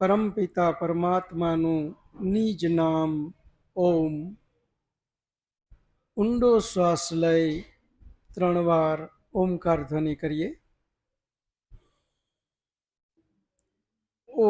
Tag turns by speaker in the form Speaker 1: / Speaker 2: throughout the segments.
Speaker 1: પરમ પિતા પરમાત્માનું નિજ નામ ઓમ. ઊંડો શ્વાસ લઈ 3 વાર ઓમકાર ધ્વનિ કરીએ. ઓ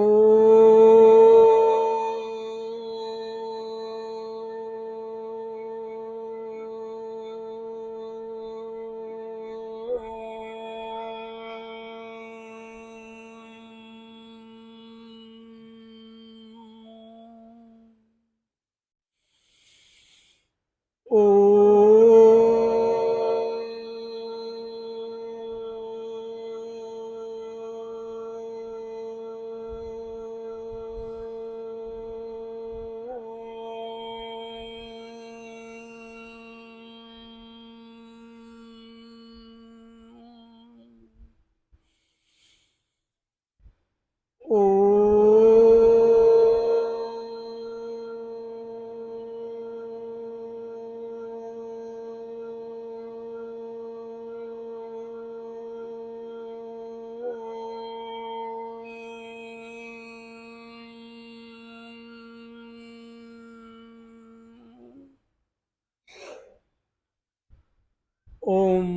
Speaker 1: ઓમ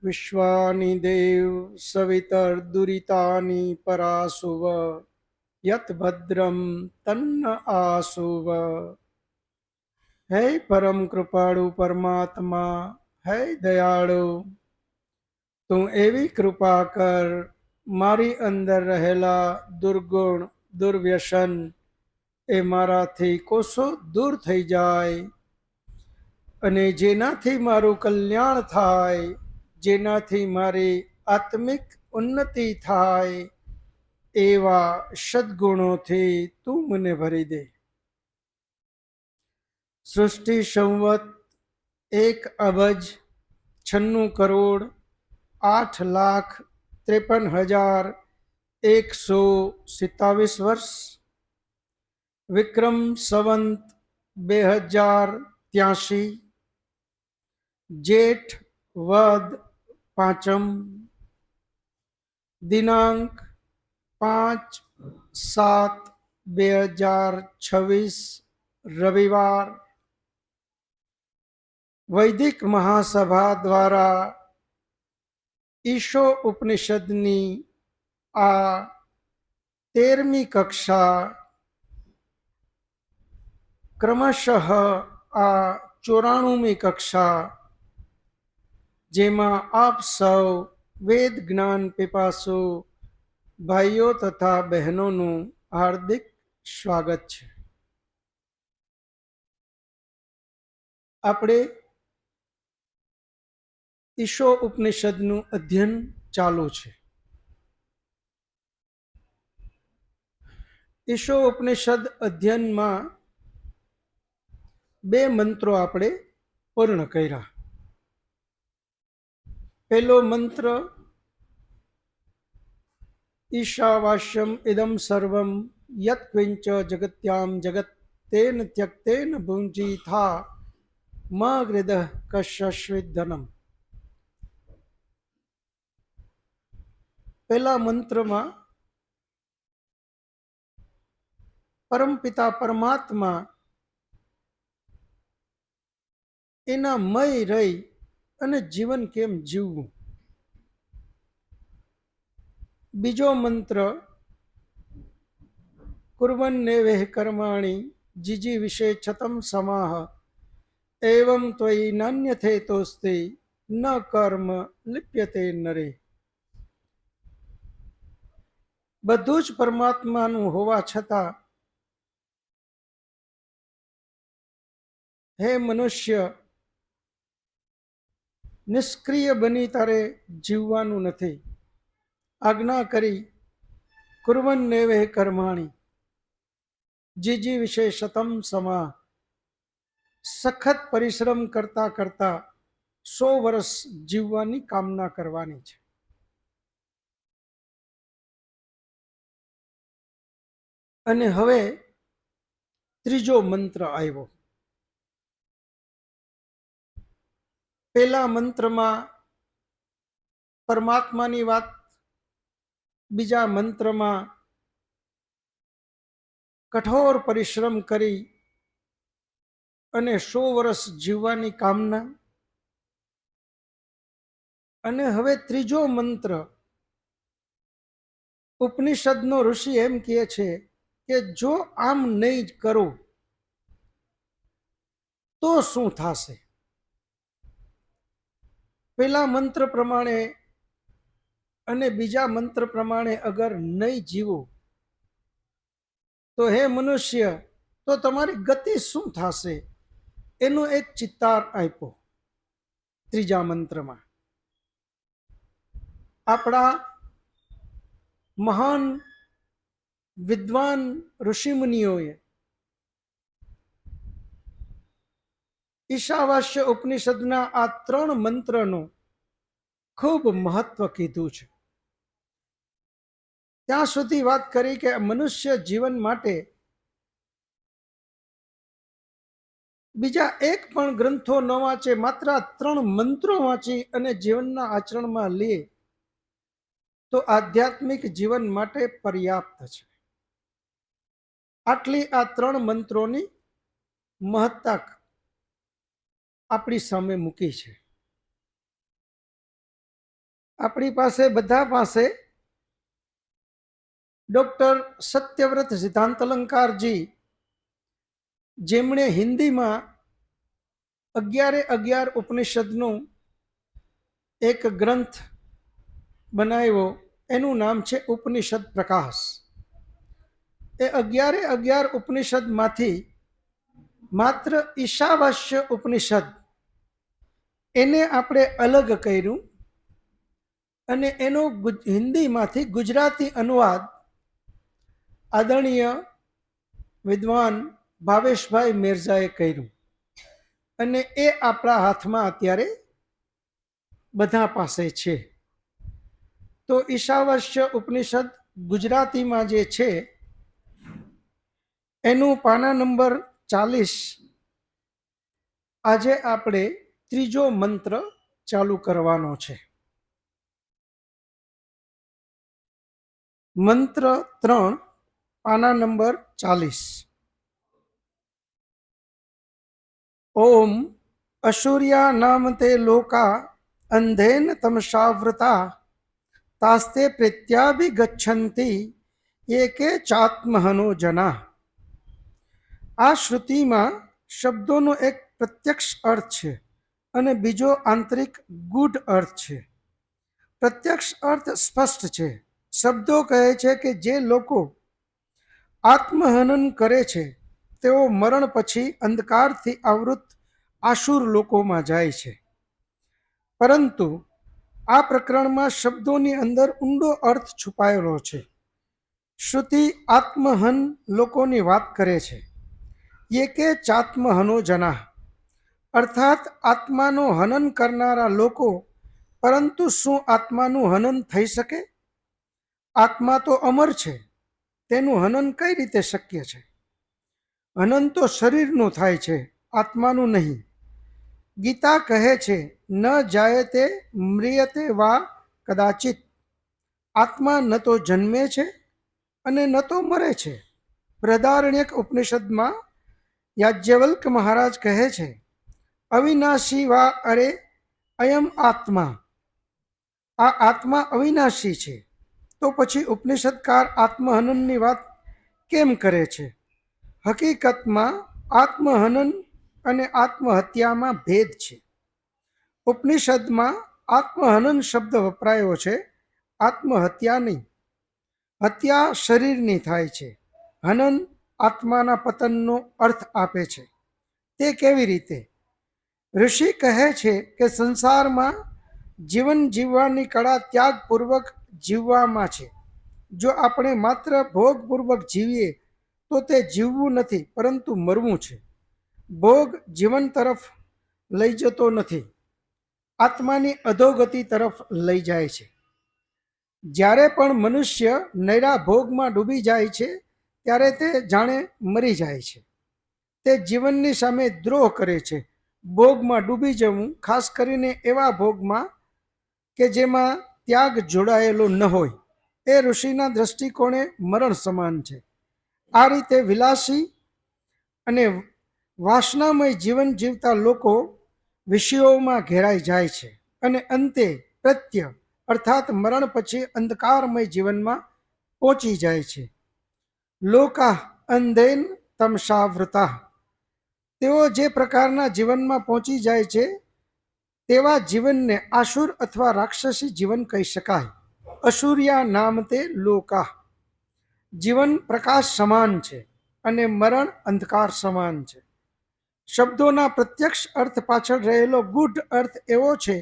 Speaker 1: વિશ્વાનિ દેવ સવિતર્દુરિતાનિ પરાસુવ યત ભદ્રમ તન્ન આસુવ. હે પરમ કૃપાળુ પરમાત્મા, હે દયાળુ, તું એવી કૃપા કર મારી અંદર રહેલા દુર્ગુણ દુર્વ્યસન એ મારાથી કોસો દૂર થઈ જાય અને જેનાથી મારું કલ્યાણ થાય, જેનાથી મારી આત્મિક ઉન્નતિ થાય એવા સદ્ગુણોથી તું મને ભરી દે. સૃષ્ટિ સંવત 1,96,53,127 વર્ષ, વિક્રમ સંવત 2083, જેઠ વદ 5મ, દિનાંક 5/7/2026 રવિવાર. વૈદિક મહાસભા દ્વારા ઈશો ઉપનિષદની આ 13મી કક્ષા ક્રમશઃ આ 94મી કક્ષા, જેમાં આપ સૌ વેદ જ્ઞાન પીપાસુ ભાઈઓ તથા બહેનોનું હાર્દિક સ્વાગત છે. આપણે ઈશો ઉપનિષદનું અધ્યયન ચાલુ છે. ઈશો ઉપનિષદ અધ્યયનમાં 2 મંત્રો આપણે પૂર્ણ કર્યા. પહેલો મંત્ર ઈશાવાસ્યમ ઇદમ સર્વમ યત ક્વિંચ જગત્યામ જગત તેન ત્યક્તેન ભુંજી થા મગૃદઃ કશ્યશ્વિત ધનમ. પહેલા મંત્રમાં પરમપિતા પરમાત્મા એના મય રહી અને જીવન કેમ જીવવું. બીજો મંત્ર કુર્વન્નેવેહ કર્માણિ જીજી વિશે છતમ સમાહ એવં ત્વયિ નાન્યથેતોસ્તિ ન કર્મ લિપ્યતે નરે. બધું જ પરમાત્માનું હોવા છતાં હે મનુષ્ય, નિષ્ક્રિય બની તારે જીવવાનું નથી. આજ્ઞા કરી કુર્વન્નેવેહ કર્માણિ જીજી વિશે શતમ સમા, સખત પરિશ્રમ કરતા કરતા 100 વર્ષ જીવવાની કામના કરવાની છે. અને હવે ત્રીજો મંત્ર આવ્યો. પહેલા મંત્રમાં પરમાત્માની વાત, બીજા મંત્રમાં કઠોર પરિશ્રમ કરી અને 100 વર્ષ જીવવાની કામના, અને હવે ત્રીજો મંત્ર ઉપનિષદનો ઋષિ એમ કહે છે કે જો આમ નહીં કરો તો શું થશે. પહેલા મંત્ર પ્રમાણે અને બીજા મંત્ર પ્રમાણે અગર નહીં જીવો તો હે મનુષ્ય, તો તમારી ગતિ શું થશે એનો એક ચિતાર આપ્યો ત્રીજા મંત્રમાં. આપણા મહાન વિદ્વાન ઋષિમુનિઓએ ઈશાવાસ્ય ઉપનિષદના આ 3 મંત્રનું ખૂબ મહત્વ કીધું છે. ત્યાં સુધી વાત કરી કે મનુષ્ય જીવન માટે બીજા એક પણ ગ્રંથો ન વાંચે, માત્ર 3 મંત્રો વાંચી અને જીવનના આચરણમાં લે તો આધ્યાત્મિક જીવન માટે પર્યાપ્ત છે. આટલી આ 3 મંત્રોની મહત્તા આપણી સામે મૂકી છે. આપણી પાસે બધા પાસે ડોક્ટર સત્યવ્રત સિદ્ધાંતલંકારજી, જેમણે હિન્દીમાં 11 ઉપનિષદનો એક ગ્રંથ બનાવ્યો, એનું નામ છે ઉપનિષદ પ્રકાશ. એ 11 ઉપનિષદમાંથી માત્ર ઈશાવાસ્ય ઉપનિષદ એને આપણે અલગ કર્યું અને એનો હિન્દીમાંથી ગુજરાતી અનુવાદ આદરણીય વિદ્વાન ભાવેશભાઈ મિર્ઝાએ કર્યું, અને એ આપણા હાથમાં અત્યારે બધા પાસે છે. તો ઈશાવાસ્ય ઉપનિષદ ગુજરાતીમાં જે છે એનું પાના નંબર 40. આજે આપણે ત્રીજો મંત્ર ચાલુ કરવાનો છે. મંત્ર 3, પાના નંબર 40. ઓમ અસૂર્યા નામ તે લોકા અંધેન તમસાવ્રતા તાસ્તે પ્રત્યાભિગચ્છન્તિ એકે ચાત્મહનો જના. આ શ્રુતિમાં શબ્દોનો એક પ્રત્યક્ષ અર્થ છે અને બીજો આંતરિક ગૂઢ અર્થ છે. પ્રત્યક્ષ અર્થ સ્પષ્ટ છે. શબ્દો કહે છે કે જે લોકો આત્મહનન કરે છે તેઓ મરણ પછી અંધકારથી આવૃત આસુર લોકોમાં જાય છે. પરંતુ આ પ્રકરણમાં શબ્દોની અંદર ઊંડો અર્થ છુપાયેલો છે. શ્રુતિ આત્મહન લોકોની વાત કરે છે. એકે ચાત્મહનો જના, અર્થાત આત્માનો હનન કરનારા લોકો. પરંતુ શું આત્માનું હનન થઈ શકે? આત્મા તો અમર છે, તેનું હનન કઈ રીતે શક્ય છે? હનન તો શરીરનું થાય છે, આત્માનું નહીં. ગીતા કહે છે ન જાયતે મ્રિયતે વા કદાચિત. આત્મા ન તો જન્મે છે અને ન તો મરે છે. બૃહદારણ્યક ઉપનિષદમાં યાજ્ઞવલ્ક મહારાજ કહે છે અવિનાશી વા અરે અયમ આત્મા. આ આત્મા અવિનાશી છે. તો પછી ઉપનિષદકાર આત્મહનનની વાત કેમ કરે છે? હકીકતમાં આત્મહનન અને આત્મહત્યામાં ભેદ છે. ઉપનિષદમાં આત્મહનન શબ્દ વપરાયો છે, આત્મહત્યા નહીં. હત્યા શરીરની થાય છે, હનન આત્માના પતનનો અર્થ આપે છે. તે કેવી રીતે? ઋષિ કહે છે કે સંસારમાં જીવન જીવવાની કળા ત્યાગપૂર્વક જીવવામાં છે. જો આપણે માત્ર ભોગપૂર્વક જીવીએ તો તે જીવવું નથી, પરંતુ મરવું છે. ભોગ જીવન તરફ લઈ જતો નથી, આત્માની અધોગતિ તરફ લઈ જાય છે. જ્યારે પણ મનુષ્ય નૈરા ભોગમાં ડૂબી જાય છે ત્યારે તે જાણે મરી જાય છે. તે જીવનની સામે દ્રોહ કરે છે ભોગમાં ડૂબી જવું, ખાસ કરીને એવા ભોગમાં કે જેમાં ત્યાગ જોડાયેલો ન હોય, એ ઋષિના દ્રષ્ટિકોણે મરણ સમાન છે. આ રીતે વિલાસી અને વાસનામય જીવન જીવતા લોકો વિષયોમાં ઘેરાઈ જાય છે અને અંતે પ્રત્ય અર્થાત મરણ પછી અંધકારમય જીવનમાં પહોંચી જાય છે. લોકા અંધેન તમસાવૃતા, તેઓ જે પ્રકારના જીવનમાં પહોંચી જાય છે તેવા જીવનને આસુર અથવા રાક્ષસી જીવન કહી શકાય. અસુર્યા નામ તે લોકા, જીવન પ્રકાશ સમાન છે અને મરણ અંધકાર સમાન છે. શબ્દોના પ્રત્યક્ષ અર્થ પાછળ રહેલો ગૂઢ અર્થ એવો છે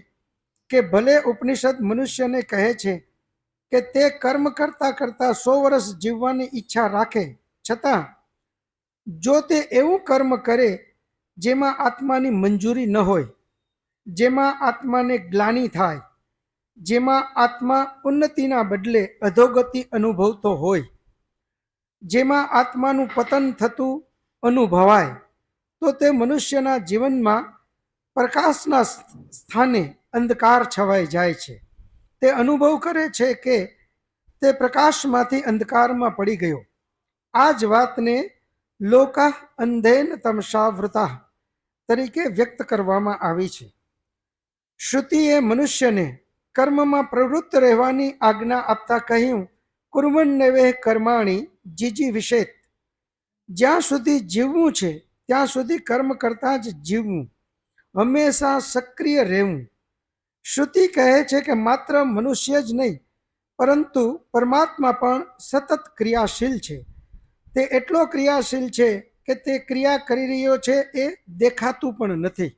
Speaker 1: કે ભલે ઉપનિષદ મનુષ્યને કહે છે કે તે કર્મ કરતા કરતા 100 વર્ષ જીવવાની ઈચ્છા રાખે, છતાં જો તે એવું કર્મ કરે જેમાં આત્માની મંજૂરી ન હોય, જેમાં આત્માને ગ્લાનિ થાય, જેમાં આત્મા ઉન્નતિના બદલે અધોગતિ અનુભવતો હોય, જેમાં આત્માનું પતન થતું અનુભવાય, તો તે મનુષ્યના જીવનમાં પ્રકાશના સ્થાને અંધકાર છવાઈ જાય છે. તે અનુભવ કરે છે કે તે પ્રકાશમાંથી અંધકારમાં પડી ગયો. આ જ વાતને લોકા અંધેન તમસાવૃતા તરીકે વ્યક્ત કરવામાં આવી છે. શ્રુતિએ મનુષ્યને કર્મમાં પ્રવૃત્ત રહેવાની આજ્ઞા આપતા કહ્યું, કુર્વન્નેવેહ કર્માણી જીજી વિષેત, જ્યાં સુધી જીવવું છે ત્યાં સુધી કર્મ કરતા જ જીવવું, હંમેશા સક્રિય રહેવું. શ્રુતિ કહે છે કે માત્ર મનુષ્ય જ નહીં પરંતુ પરમાત્મા પણ સતત ક્રિયાશીલ છે. તે એટલો ક્રિયાશીલ છે કે તે ક્રિયા કરી રહ્યો છે એ દેખાતું પણ નથી.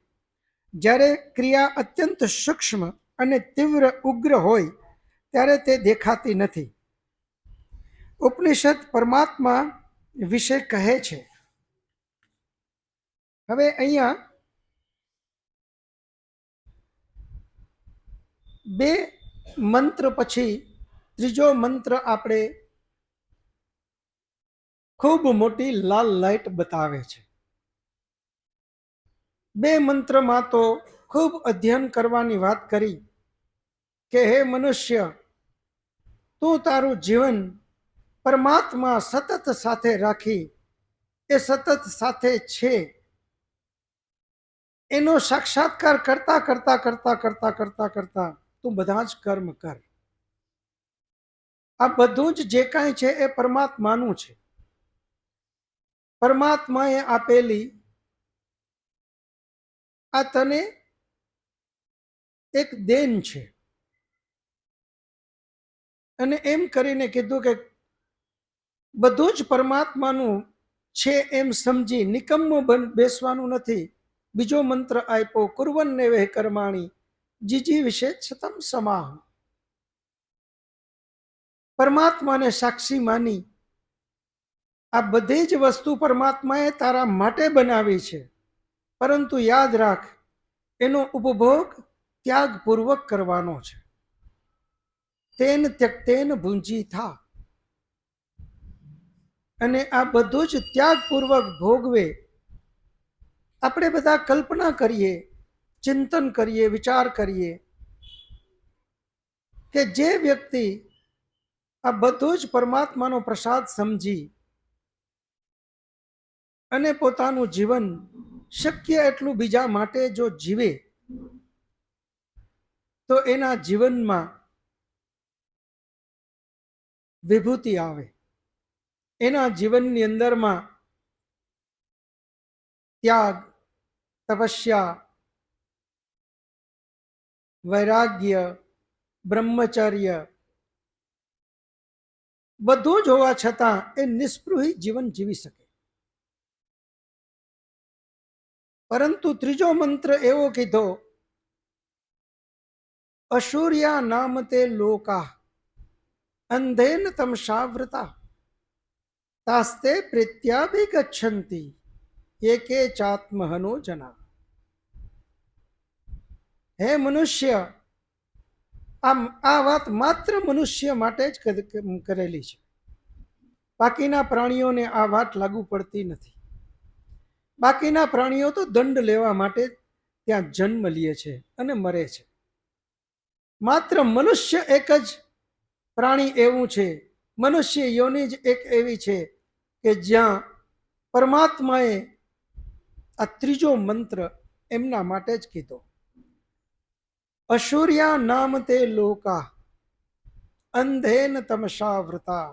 Speaker 1: જ્યારે ક્રિયા અત્યંત સૂક્ષ્મ અને તીવ્ર ઉગ્ર હોય ત્યારે તે દેખાતી નથી. ઉપનિષદ પરમાત્મા વિશે કહે છે. હવે અહીંયા બે મંત્ર પછી ત્રીજો મંત્ર આપણે ખૂબ મોટી લાલ લાઈટ બતાવે છે. બે મંત્રમાં તો ખૂબ અધ્યયન કરવાની વાત કરી કે હે મનુષ્ય, તું તારું જીવન પરમાત્મા સતત સાથે રાખી, એ સતત સાથે છે એનો સાક્ષાત્કાર કરતા કરતા કરતા કરતા કરતા કરતા તું બધા જ કર્મ કર. આ બધું જ જે કાંઈ છે એ પરમાત્માનું છે. પરમાત્માએ આપેલી આ તને એક દેન છે. અને એમ કરીને કીધું કે બધું જ પરમાત્માનું છે એમ સમજી નિકમ્મો બેસવાનું નથી. બીજો મંત્ર આપ્યો, કુર્વન્નેવેહ કર્માણી જીજી વિશે છતમ સમાહ, પરમાત્માને સાક્ષી માની આ બધી જ વસ્તુ પરમાત્માએ તારા માટે બનાવી છે, પરંતુ યાદ રાખ એનો ઉપભોગ ત્યાગપૂર્વક કરવાનો છે. તેન ત્યક્તેન ભુંજી થા, અને આ બધું જ ત્યાગપૂર્વક ભોગવે. આપણે બધા કલ્પના કરીએ, ચિંતન કરીએ, વિચાર કરીએ કે જે વ્યક્તિ આ બધું જ પરમાત્માનો પ્રસાદ સમજી અને પોતાનું જીવન શક્ય એટલું બીજા માટે જો જીવે તો એના જીવનમાં વિભૂતિ આવે. એના જીવનની અંદરમાં ત્યાગ, તપસ્યા, વૈરાગ્ય, બ્રહ્મચર્ય બધું જ હોવા છતાં એ નિસ્પૃહી જીવન જીવી શકે. પરંતુ ત્રીજો મંત્ર એવો કીધો, અસૂર્યા નામ તે લોકા અંધેન તમસાવૃતા તાસ્તે પ્રીત્યાભિગચ્છન્તિ એકે ચાત્મહનો જના. હે મનુષ્ય, આ વાત માત્ર મનુષ્ય માટે જ કરેલી છે. બાકીના પ્રાણીઓને આ વાત લાગુ પડતી નથી. બાકીના પ્રાણીઓ તો દંડ લેવા માટે ત્યાં જન્મ લે છે અને મરે છે. માત્ર મનુષ્ય એક જ પ્રાણી એવું છે, મનુષ્ય યોનિ જ એક એવી છે કે જ્યાં પરમાત્માએ આ ત્રીજો મંત્ર એમના માટે જ કીધો. અસુર્યા નામ તે લોકા અંધેન તમસાવૃતા.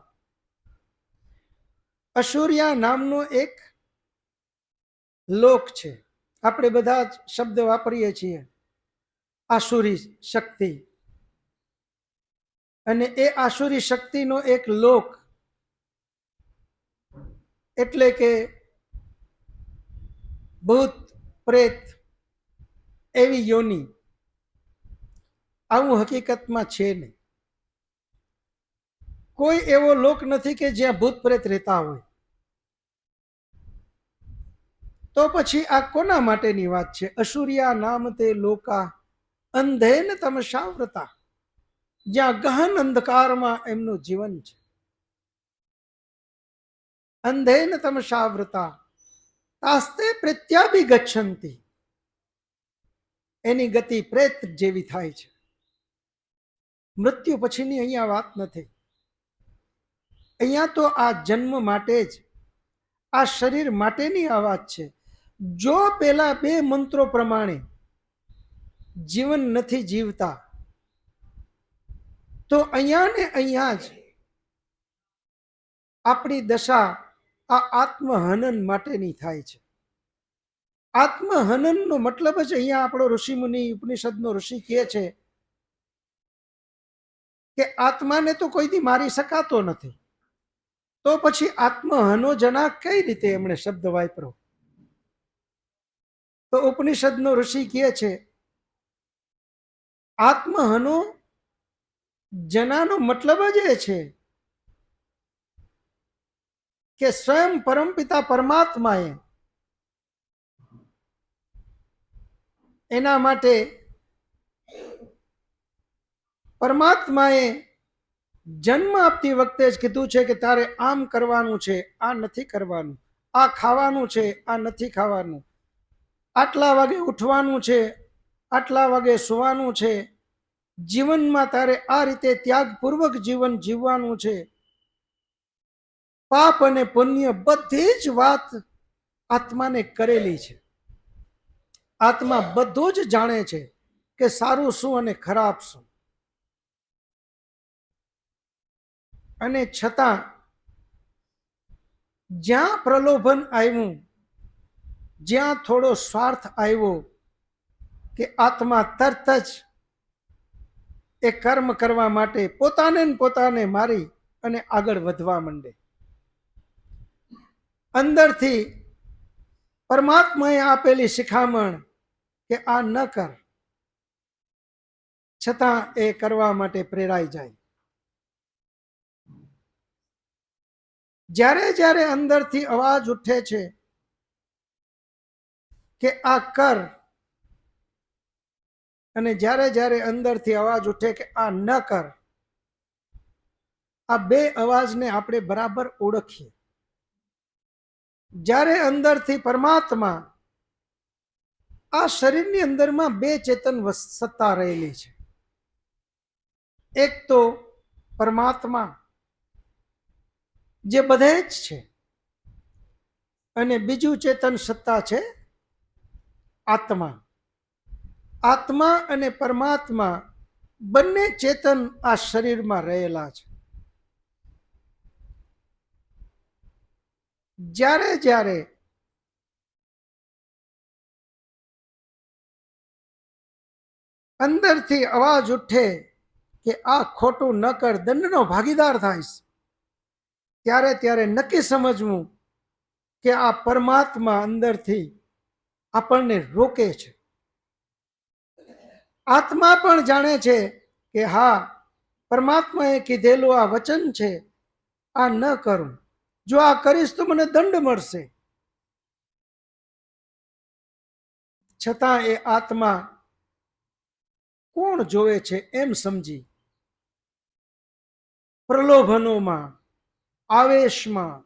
Speaker 1: અસુર્યા નામનો એક લોક છે. આપણે બધા જ શબ્દ વાપરીએ છીએ આસુરી શક્તિ, અને એ આસુરી શક્તિનો એક લોક એટલે કે ભૂત પ્રેત એવી યોની. આવું હકીકતમાં છે નહીં. કોઈ એવો લોક નથી કે જ્યાં ભૂત પ્રેત રહેતા હોય. તો પછી આ કોના માટેની વાત છે? અસુર્યા નામ તે લોકા અંધેન તમસાવ્રતા, જ્યાં ગહન અંધકારમાં એમનું જીવન છે. અંધેન તમસાવ્રતા તાસ્તે પ્રત્યાભિગચ્છન્તિ, એની ગતિ પ્રેત જેવી થાય છે. મૃત્યુ પછીની અહીંયા વાત નથી. અહીંયા તો આ જન્મ માટે જ, આ શરીર માટેની આ વાત છે. જો પેલા બે મંત્રો પ્રમાણે જીવન નથી જીવતા તો અહીંયા ને અહીંયા જ આપણી દશા આ આત્મહનન માટેની થાય છે. આત્મહનનનો મતલબ જ અહીંયા આપણો ઋષિમુનિ ઉપનિષદનો ઋષિ કહે છે કે આત્માને તો કોઈથી મારી શકાતો નથી, તો પછી આત્મહનો જના કઈ રીતે એમણે શબ્દ વાપરો? તો ઉપનિષદનો ઋષિ કહે છે આત્મહનો જનાનો મતલબ જ એ છે કે સ્વયં પરમપિતા પરમાત્માએ એના માટે પરમાત્માએ જન્મ આપતી વખતે જ કીધું છે કે તારે આમ કરવાનું છે, આ નથી કરવાનું, આ ખાવાનું છે, આ નથી ખાવાનું, આટલા વાગે ઉઠવાનું છે, આટલા વાગે સુવાનું છે, જીવનમાં તારે આ રીતે ત્યાગપૂર્વક જીવન જીવવાનું છે. પાપ અને પુણ્ય બધી જ વાત આત્માને કરેલી છે. આત્મા બધું જ જાણે છે કે સારું શું અને ખરાબ શું. અને છતાં જ્યાં પ્રલોભન આવ્યું, જ્યાં થોડો સ્વાર્થ આવ્યો કે આત્મા તરત જ એ કર્મ કરવા માટે પોતાને મારી અને આગળ વધવા માંડે. અંદરથી પરમાત્માએ આપેલી શિખામણ કે આ ન કર, છતાં એ કરવા માટે પ્રેરાઈ જાય. જ્યારે જ્યારે અંદરથી અવાજ ઉઠે છે કે આ કર, અને જ્યારે જ્યારે અંદરથી અવાજ ઉઠે કે આ ન કર, આ બે અવાજને આપણે બરાબર ઓળખીએ. જ્યારે અંદરથી પરમાત્મા, આ શરીરની અંદરમાં બે ચેતન સત્તા રહેલી છે. એક તો પરમાત્મા જે બધે જ છે, અને બીજું ચેતન સત્તા છે આત્મા. આત્મા અને પરમાત્મા બંને ચેતન આ શરીરમાં રહેલા છે. જ્યારે જ્યારે અંદરથી અવાજ ઉઠે કે આ ખોટું ન કર, દંડનો ભાગીદાર થાઈશ, ત્યારે ત્યારે નક્કી સમજવું કે આ પરમાત્મા અંદરથી આપણને રોકે છે. આત્મા પણ જાણે છે કે હા, પરમાત્માએ કીધેલું આ વચન છે, આ ન કરું, જો આ કરીશ તો મને દંડ મળશે. છતાં એ આત્મા કોણ જોવે છે એમ સમજી પ્રલોભનોમાં, આવેશમાં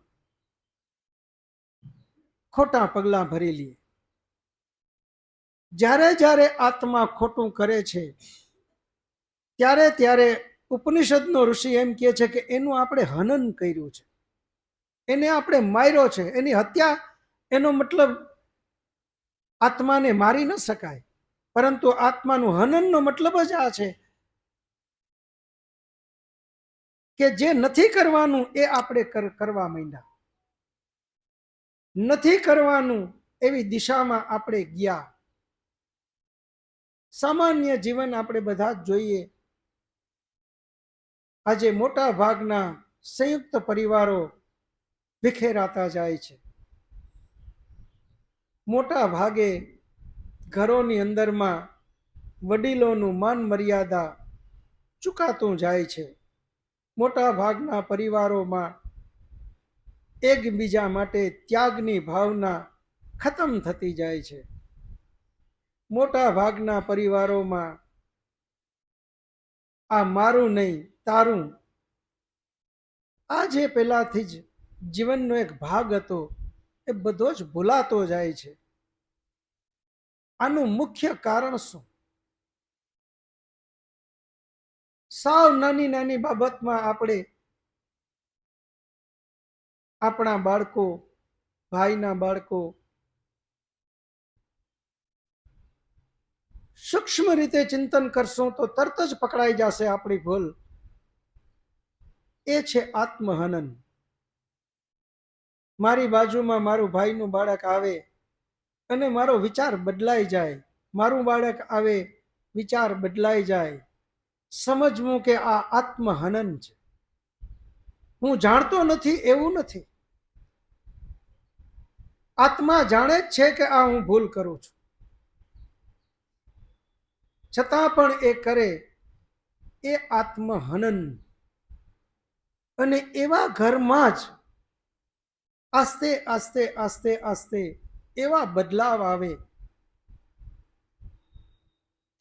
Speaker 1: ખોટા પગલાં ભરી લે. જ્યારે જ્યારે આત્મા ખોટું કરે છે ત્યારે ત્યારે ઉપનિષદનો ઋષિ એમ કહે છે કે એનું આપણે હનન કર્યું છે, એને આપણે માર્યો છે. એની હત્યા, એનો મતલબ આત્માને મારી ન શકાય, પરંતુ આત્માનું હનનનો મતલબ જ આ છે કે જે નથી કરવાનું એ આપણે કરવા માંડ્યા, નથી કરવાનું એવી દિશામાં આપણે ગયા. સામાન્ય જીવન આપણે બધા જ જોઈએ. આજે મોટા ભાગના સંયુક્ત પરિવારો વિખેરાતા જાય છે. મોટા ભાગે ઘરોની અંદરમાં વડીલોનું માન મર્યાદા ચૂકાતું જાય છે. મોટા ભાગના પરિવારોમાં એકબીજા માટે ત્યાગની ભાવના ખતમ થતી જાય છે. મોટા ભાગના પરિવારોમાં આ મારું નહીં તારું, આ જે પહેલાથી જ જીવનનો એક ભાગ હતો એ બધો જ ભૂલાતો જાય છે. આનું મુખ્ય કારણ શું? સાવ નાની નાની બાબતમાં આપણે આપણા બાળકો, ભાઈના બાળકો સૂક્ષ્મ રીતે ચિંતન કરશું તો તરત જ પકડાઈ જશે આપણી ભૂલ. એ છે આત્મહનન. મારી બાજુમાં મારું ભાઈનું બાળક આવે અને મારો વિચાર બદલાઈ જાય, મારું બાળક આવે, વિચાર બદલાઈ જાય, સમજવું કે આ આત્મહનન છે. હું જાણતો નથી એવું નથી, આત્મા જાણે જ છે કે આ હું ભૂલ કરું છું, છતાં પણ એ કરે, એ આત્મહનન. અને એવા ઘરમાં જ આસ્તે આસ્તે આસ્તે આસ્તે એવા બદલાવ આવે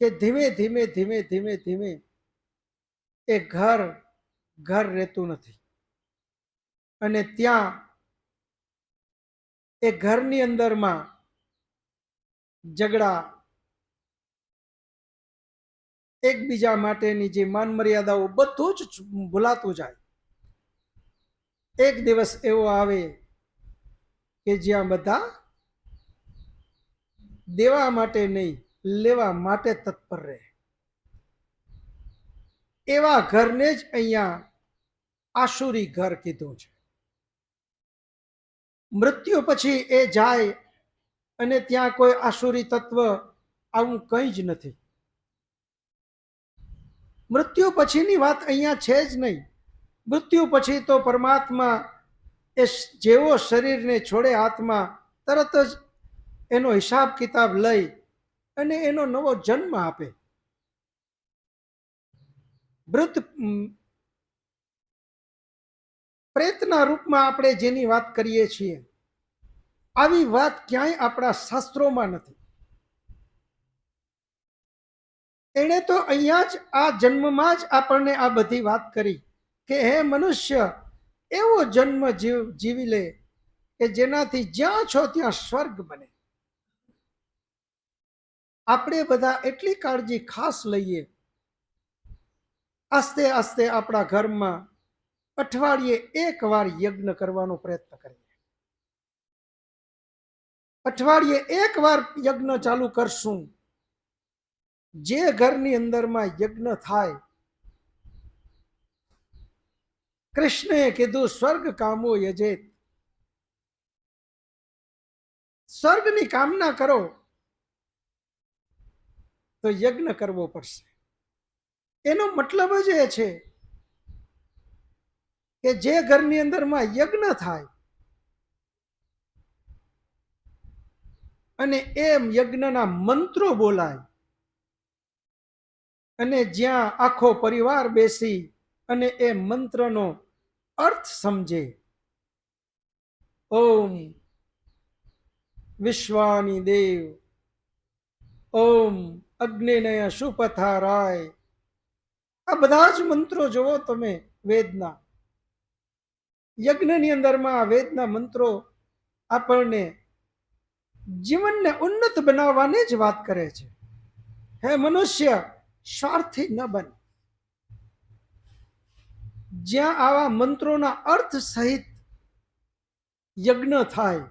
Speaker 1: કે ધીમે ધીમે ધીમે ધીમે ધીમે એ ઘર ઘર રહેતું નથી. અને ત્યાં એ ઘરની અંદરમાં ઝઘડા, એકબીજા માટેની જે માન મર્યાદાઓ, બધું જ ભૂલાતું જાય. એક દિવસ એવો આવે કે જ્યાં બધા દેવા માટે નહીં, લેવા માટે તત્પર રહે. એવા ઘરને જ અહીંયા આસુરી ઘર કીધું છે. મૃત્યુ પછી એ જાય અને ત્યાં કોઈ આસુરી તત્વ આવું કંઈ જ નથી. મૃત્યુ પછીની વાત અહીંયા છે જ નહીં. મૃત્યુ પછી તો પરમાત્મા એ જેવો શરીરને છોડે આત્મા, તરત જ એનો હિસાબ કિતાબ લઈ અને એનો નવો જન્મ આપે. મૃત પ્રેતના રૂપમાં આપણે જેની વાત કરીએ છીએ, આવી વાત ક્યાંય આપણા શાસ્ત્રોમાં નથી. એણે તો અહીંયા જ આ જન્મમાં જ આપણને આ બધી વાત કરી કે હે મનુષ્ય, એવો જન્મ જીવી લે કે જેનાથી જ્યાં છો ત્યાં સ્વર્ગ બને. આપણે બધા એટલી કાળજી ખાસ લઈએ, આસ્તે આસ્તે આપણા ઘરમાં અઠવાડિયે એક વાર યજ્ઞ કરવાનો પ્રયત્ન કરીએ. અઠવાડિયે એક વાર યજ્ઞ ચાલુ કરશું. જે ઘરની અંદરમાં યજ્ઞ થાય, કૃષ્ણએ કીધું સ્વર્ગ કામો યજેત, સ્વર્ગની કામના કરો તો યજ્ઞ કરવો પડશે. એનો મતલબ જ એ છે કે જે ઘરની અંદરમાં યજ્ઞ થાય અને એમ યજ્ઞના મંત્રો બોલાય અને જ્યાં આખો પરિવાર બેસી અને એ મંત્રનો અર્થ સમજે, ઓમ વિશ્વાની દેવ, ઓમ અગ્નિનય સુપથારાય, આ બધા જ મંત્રો જોવો તમે વેદના. યજ્ઞની અંદરમાં વેદના મંત્રો આપણને જીવનને ઉન્નત બનાવવાની જ વાત કરે છે. હે મનુષ્ય, સ્વાર્થી ન બન. જ્યાં આવા મંત્રોના અર્થ સહિત યજ્ઞ થાય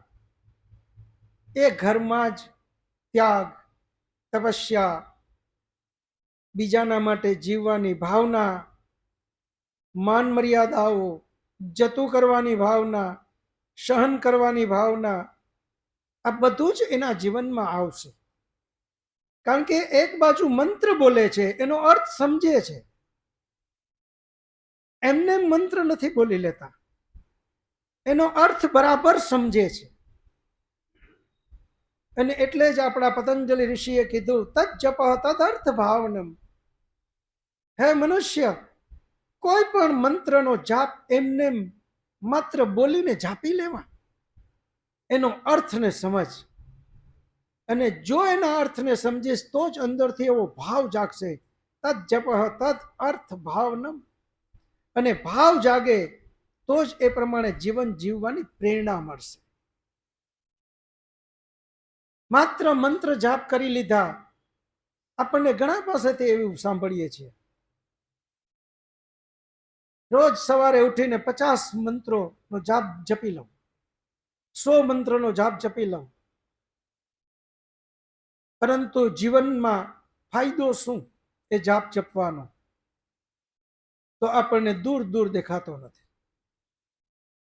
Speaker 1: એ ઘરમાં જ ત્યાગ, તપસ્યા, બીજાના માટે જીવવાની ભાવના, માન મર્યાદાઓ જતું કરવાની ભાવના, સહન કરવાની ભાવના, આ બધું જ એના જીવનમાં આવશે. કારણ કે એક બાજુ મંત્ર બોલે છે, એનો અર્થ સમજે છે. એમને મંત્ર નથી બોલી લેતા, એનો અર્થ બરાબર સમજે છે. અને એટલે જ આપણા પતંજલિ ઋષિએ કીધું, તજ જપ તદર્થ ભાવનમ. હે મનુષ્ય, કોઈ પણ મંત્રનો જાપ એમને માત્ર બોલીને જાપી લેવા, એનો અર્થને સમજ. અને જો એના અર્થને સમજીશ તો જ અંદરથી એવો ભાવ જાગશે. તદ જપ તદ અર્થ ભાવનમ. અને ભાવ જાગે તો જ એ પ્રમાણે જીવન જીવવાની પ્રેરણા મળશે. માત્ર મંત્ર જાપ કરી લીધા, આપણને ઘણા પાસેથી એવું સાંભળીએ છીએ. રોજ સવારે ઉઠીને 50 મંત્રોનો જાપ જપી લઉં, 100 મંત્રોનો જાપ જપી લઉં, પરંતુ જીવનમાં ફાયદો શું એ જાપ જપવાનો? તો આપણને દૂર દૂર દેખાતો નથી.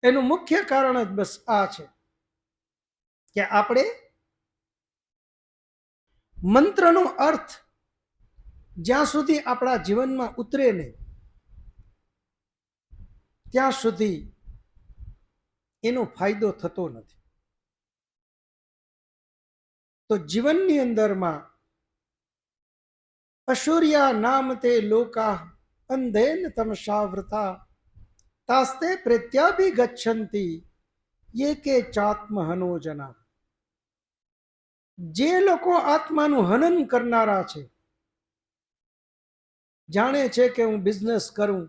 Speaker 1: એનું મુખ્ય કારણ જ બસ આ છે કે આપણે મંત્રનો અર્થ જ્યાં સુધી આપણા જીવનમાં ઉતરે નહીં, ત્યાં સુધી એનો ફાયદો થતો નથી. તો જીવનની અંદરમાં અસુર્યા નામ તે લોકા અંધેન તમસાવૃતા તાસ્તે પ્રત્યાભિગચ્છન્તિ યે કે ચાત્મહનો જના. જે લોકો આત્માનું હનન કરનારા છે, જાણે છે કે હું બિઝનેસ કરું,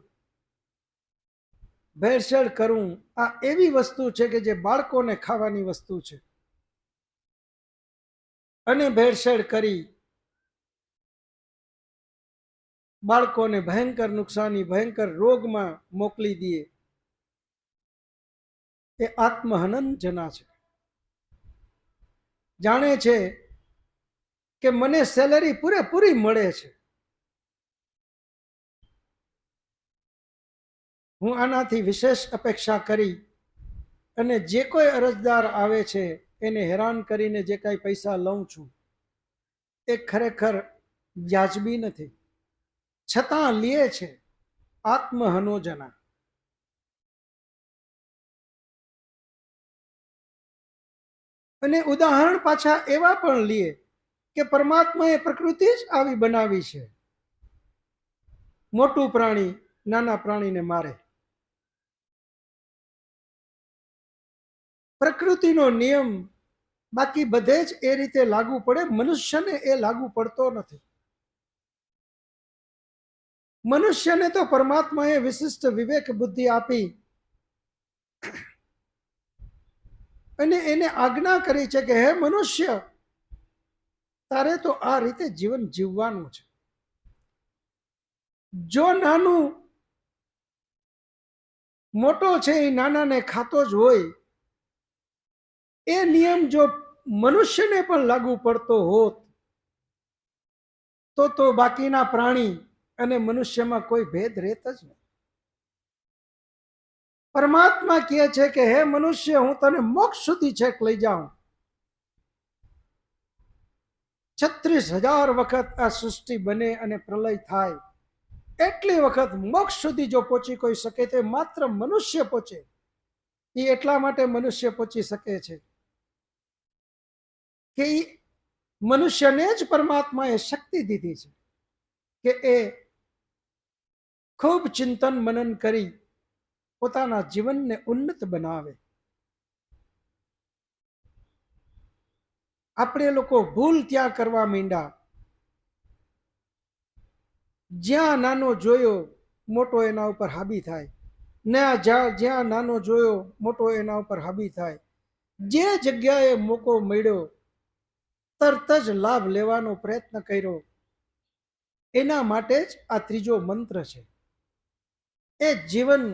Speaker 1: ભેળસેળ કરું, આ એવી વસ્તુ છે કે જે બાળકોને ખાવાની વસ્તુ છે, અને ભેળસેળ કરી બાળકોને ભયંકર નુકસાની, ભયંકર રોગમાં મોકલી દઈએ, એ આત્મહનન જના છે. જાણે છે કે મને સેલરી પૂરેપૂરી મળે છે, હું આનાથી વિશેષ અપેક્ષા કરી અને જે કોઈ અરજદાર આવે છે એને હેરાન કરીને જે કાંઈ પૈસા લઉં છું એ ખરેખર વ્યાજબી નથી, છતાં લે છે. આત્મહનોજના. અને ઉદાહરણ પાછા એવા પણ લે કે પરમાત્માએ પ્રકૃતિ જ આવી બનાવી છે. મોટું પ્રાણી નાના પ્રાણીને મારે, પ્રકૃતિનો નિયમ બાકી બધે જ એ રીતે લાગુ પડે, મનુષ્યને એ લાગુ પડતો નથી. મનુષ્યને તો પરમાત્માએ વિશિષ્ટ વિવેક બુદ્ધિ આપી અને એને આજ્ઞા કરી છે કે હે મનુષ્ય, તારે તો આ રીતે જીવન જીવવાનું છે. જો નાનું મોટો છે એ નાનાને ખાતો જ હોય, એ નિયમ જો મનુષ્યને પણ લાગુ પડતો હોત તો બાકીના પ્રાણી અને મનુષ્યમાં કોઈ ભેદ રહેત જ નહીં. પરમાત્મા કહે છે કે હે મનુષ્ય, હું તને મોક્ષ સુધી છેક લઈ જાઉં. 36,000 વખત આ સૃષ્ટિ બને અને પ્રલય થાય, એટલી વખત મોક્ષ સુધી જો પહોંચી કોઈ શકે તો માત્ર મનુષ્ય પહોંચે. એ એટલા માટે મનુષ્ય પહોંચી શકે છે કે મનુષ્યને જ પરમાત્માએ શક્તિ દીધી છે કે એ ખૂબ ચિંતન મનન કરી પોતાના જીવનને ઉન્નત બનાવે. આપણે લોકો ભૂલ ત્યાં કરવા માંડ્યા, જ્યાં નાનો જોયો મોટો એના ઉપર હાબી થાય, ને જ્યાં નાનો જોયો મોટો એના ઉપર હાબી થાય. જે જગ્યાએ મોકો મળ્યો તરત જ લાભ લેવાનો પ્રયત્ન કર્યો. એના માટે જ આ ત્રીજો મંત્ર છે. એ જીવન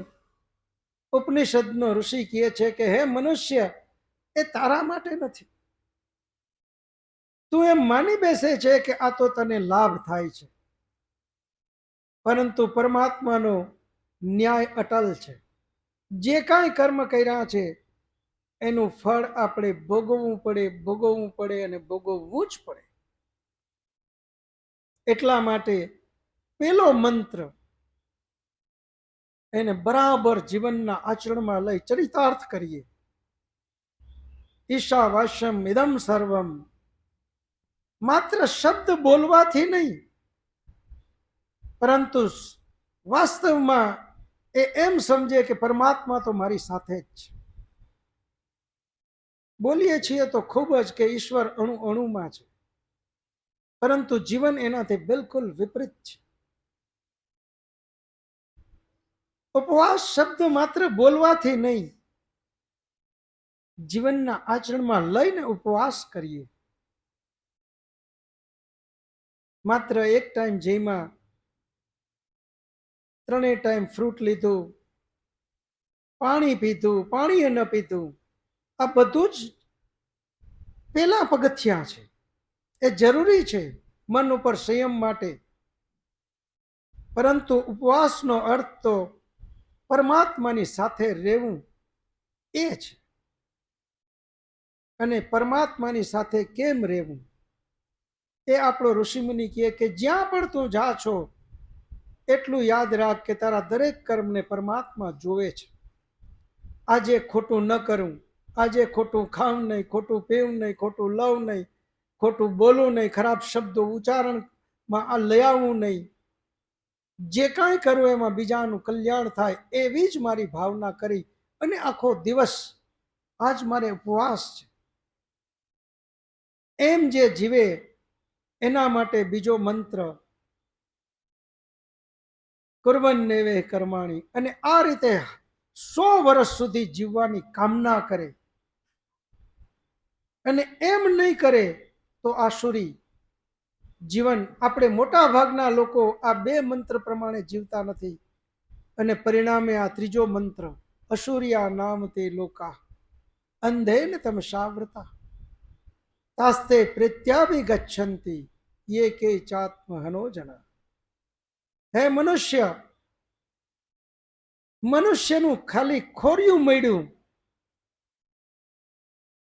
Speaker 1: ઉપનિષદનો ઋષિ કહે છે કે હે મનુષ્ય, એ તારા માટે નથી. તું એમ માની બેસે છે કે આ તો તને લાભ થાય છે, પરંતુ પરમાત્માનો ન્યાય અટલ છે. જે કાંઈ કર્મ કર્યા છે એનું ફળ આપણે ભોગવવું પડે અને ભોગવવું જ પડે. એટલા માટે પેલો મંત્ર એને બરાબર જીવનના આચરણમાં લઈ ચરિતાર્થ કરીએ. ઈશાવાસ્યમ ઇદમ સર્વમ. માત્ર શબ્દ બોલવાથી નહીં, પરંતુ વાસ્તવમાં એમ સમજે કે પરમાત્મા તો મારી સાથે જ છે. બોલીએ છીએ તો ખૂબ જ કે ઈશ્વર અણુ અણુમાં છે, પરંતુ જીવન એનાથી બિલકુલ વિપરીત છે. ઉપવાસ શબ્દ માત્ર બોલવાથી નહીં, જીવનના આચરણમાં લઈને ઉપવાસ કરીએ. માત્ર એક ટાઈમ જઈમાં, ત્રણેય ટાઈમ ફ્રૂટ લીધું, પાણી પીધું, પાણી ન પીધું, આ બધું જ પેલા પગથિયા છે. એ જરૂરી છે મન ઉપર સંયમ માટે, પરંતુ ઉપવાસનો અર્થ તો પરમાત્માની સાથે રહેવું એ છે. અને પરમાત્માની સાથે કેમ રહેવું એ આપણો ઋષિમુનિ કહે કે જ્યાં પણ તું જા છો એટલું યાદ રાખ કે તારા દરેક કર્મને પરમાત્મા જોવે છે. આજે ખોટું ન કરું, આજે ખોટું ખાવું નહીં, ખોટું પીવું નહીં, ખોટું લવ નહીં, ખોટું બોલવું નહીં, ખરાબ શબ્દો ઉચ્ચારણમાં આ લઈ આવવું નહીં. જે કાંઈ કરું એમાં બીજાનું કલ્યાણ થાય એવી જ મારી ભાવના કરી અને આખો દિવસ આજ મારે ઉપવાસ છે એમ જે જીવે એના માટે બીજો મંત્ર કુર્વન્નેવે કર્માણી. અને આ રીતે 100 વર્ષ સુધી જીવવાની કામના કરે અને એમ નહીં કરે તો આસુરી જીવન. આપણે મોટા ભાગના લોકો આ બે મંત્ર પ્રમાણે જીવતા નથી અને પરિણામે આ ત્રીજો મંત્ર અસુર્યા નામ તે લોકા અંધેન તમસાવ્રતા તાસ્તે પ્રેત્યાભિગચ્છન્તિ યે કે ચાત્મહનો જના. હે મનુષ્ય, મનુષ્યનું ખાલી ખોરિયું મળ્યું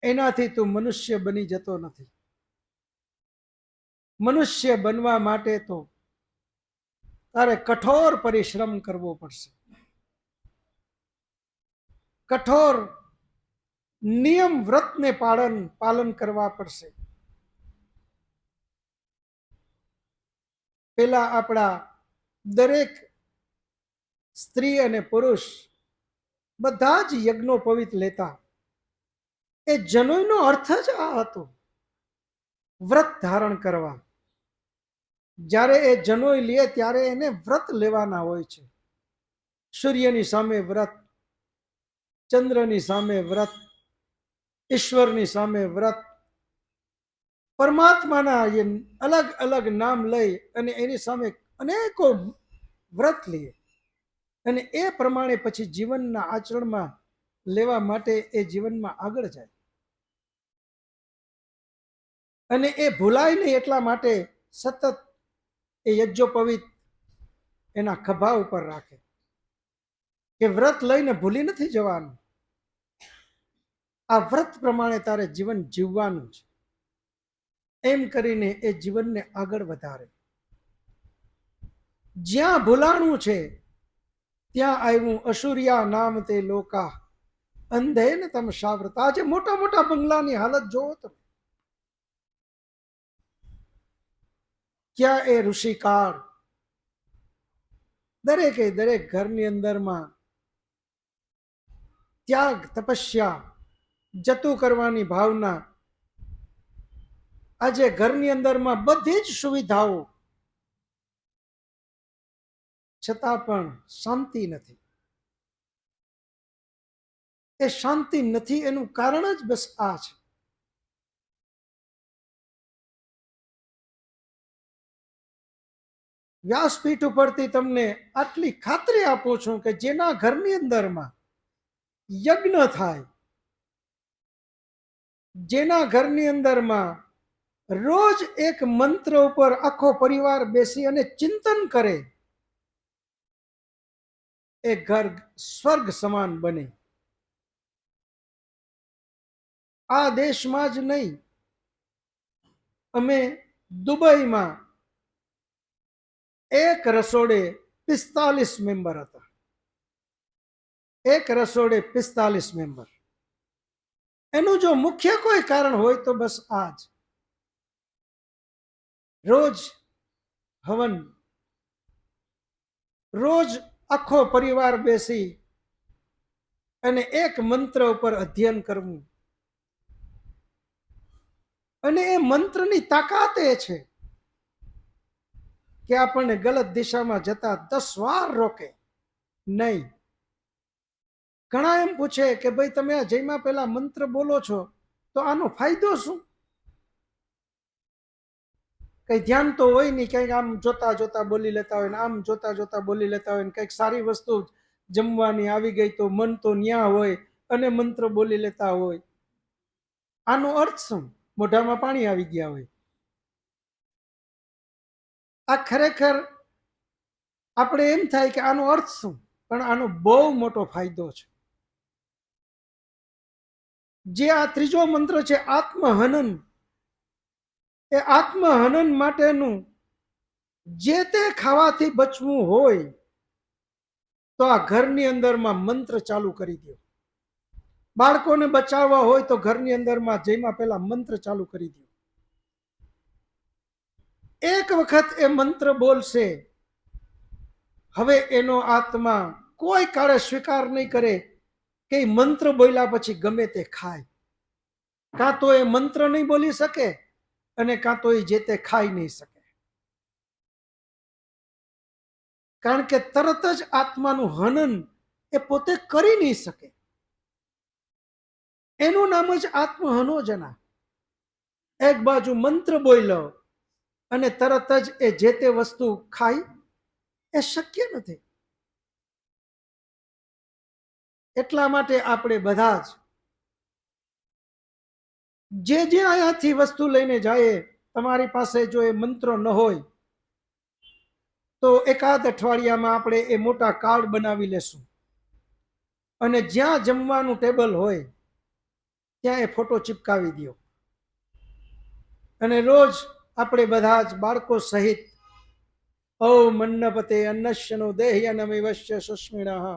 Speaker 1: એનાથી તું મનુષ્ય બની જતો નથી. મનુષ્ય બનવા માટે તો તારે કઠોર પરિશ્રમ કરવો પડશે, કઠોર નિયમ વ્રતને પાલન કરવા પડશે. પેલા આપણા દરેક સ્ત્રી અને પુરુષ બધા જ યજ્ઞોપવિત લેતા. એ જનોઈનો અર્થ જ આ હતો, વ્રત ધારણ કરવા. જ્યારે એ જનોઈ લે ત્યારે એને વ્રત લેવાના હોય છે. સૂર્યની સામે વ્રત, ચંદ્રની સામે વ્રત, ઈશ્વરની સામે વ્રત, પરમાત્માના અલગ અલગ નામ લઈ અને એની સામે અનેકો વ્રત લઈએ અને એ પ્રમાણે પછી જીવનના આચરણમાં લેવા માટે એ જીવનમાં આગળ જાય. અને એ ભૂલાય નહીં એટલા માટે સતત એ યજ્ઞોપવિત એના ખભા ઉપર રાખે કે વ્રત લઈને ભૂલી નથી જવાનું. આ વ્રત પ્રમાણે તારે જીવન જીવવાનું છે. એમ કરીને એ જીવનને આગળ વધારે. જ્યાં ભૂલાણું છે ત્યાં આવ્યું અસુર્યા નામ તે લોકા અંધેન તમસાવ્રતા. આજે મોટા મોટા બંગલાની હાલત જોવો તો ક્યાં એ ઋષિકાળ દરેકે દરેક ઘરની અંદરમાં ત્યાગ, તપસ્યા, જતું કરવાની ભાવના. આજે ઘરની અંદરમાં બધી જ સુવિધાઓ છતાં પણ શાંતિ નથી. એ શાંતિ નથી એનું કારણ જ બસ આ છે. વ્યાસપીઠ ઉપરથી તમને આટલી ખાતરી આપું છું કે જેના ઘરની અંદરમાં યજ્ઞ થાય, જેના ઘરની અંદરમાં રોજ એક મંત્ર ઉપર આખો પરિવાર બેસી અને ચિંતન કરે, એ ઘર સ્વર્ગ સમાન બને. આ દેશમાં જ નહીં, અમે દુબઈમાં એક રસોડે 45 મેમ્બર હતા. એક રસોડે 45 મેમ્બર. એનું જો મુખ્ય કોઈ કારણ હોય તો બસ આ જ. રોજ હવન, રોજ આખો પરિવાર બેસી અને એક મંત્ર ઉપર અધ્યયન કરવું. અને એ મંત્રની તાકાત એ છે કે આપણને ગલત દિશામાં જતા 10 વાર રોકે નહીં. ઘણા એમ પૂછે કે ભાઈ તમે આ જયમાં પેલા મંત્ર બોલો છો તો આનો ફાયદો શું? કઈ ધ્યાન તો હોય નહીં, કંઈક આમ જોતા જોતા બોલી લેતા હોય ને આમ જોતા જોતા બોલી લેતા હોય ને કંઈક સારી વસ્તુ જમવાની આવી ગઈ તો મન તો ન્યા હોય અને મંત્ર બોલી લેતા હોય. આનો અર્થ શું? મોઢામાં પાણી આવી ગયા હોય. આ ખરેખર આપણે એમ થાય કે આનો અર્થ શું, પણ આનો બહુ મોટો ફાયદો છે. જે આ ત્રીજો મંત્ર છે આત્મહનન, એ આત્મહનન માટેનું જે તે ખાવાથી બચવું હોય તો આ ઘરની અંદરમાં મંત્ર ચાલુ કરી દો. બાળકોને બચાવવા હોય તો ઘરની અંદરમાં જઈમાં પહેલા મંત્ર ચાલુ કરી દો. એક વખત એ મંત્ર બોલશે, હવે એનો આત્મા કોઈ કાળે સ્વીકાર નહીં કરે કે મંત્ર બોલ્યા પછી ગમે તે ખાય. કાં તો એ મંત્ર નહીં બોલી શકે અને કાં તો એ જે તે ખાઈ નહીં શકે. કારણ કે તરત જ આત્માનું હનન એ પોતે કરી નહીં શકે. એનું નામ જ આત્મહનોજના. એક બાજુ મંત્ર બોલ્યો અને તરત જ એ જે તે વસ્તુ ખાય, એ શક્ય નથી. એટલા માટે આપણે બધા જ જે અહીંયાથી વસ્તુ લઈને જાય, તમારી પાસે જો એ મંત્રો ન હોય તો એકાદ અઠવાડિયામાં આપણે એ મોટા કાર્ડ બનાવી લેશું અને જ્યાં જમવાનું ટેબલ હોય ત્યાં એ ફોટો ચિપકાવી દો. અને રોજ આપણે બધા જ બાળકો સહિત ઓમ અન્નપતે અન્નશ્યનો દેહ્યનમિવશ્ય સુસ્મિણઃ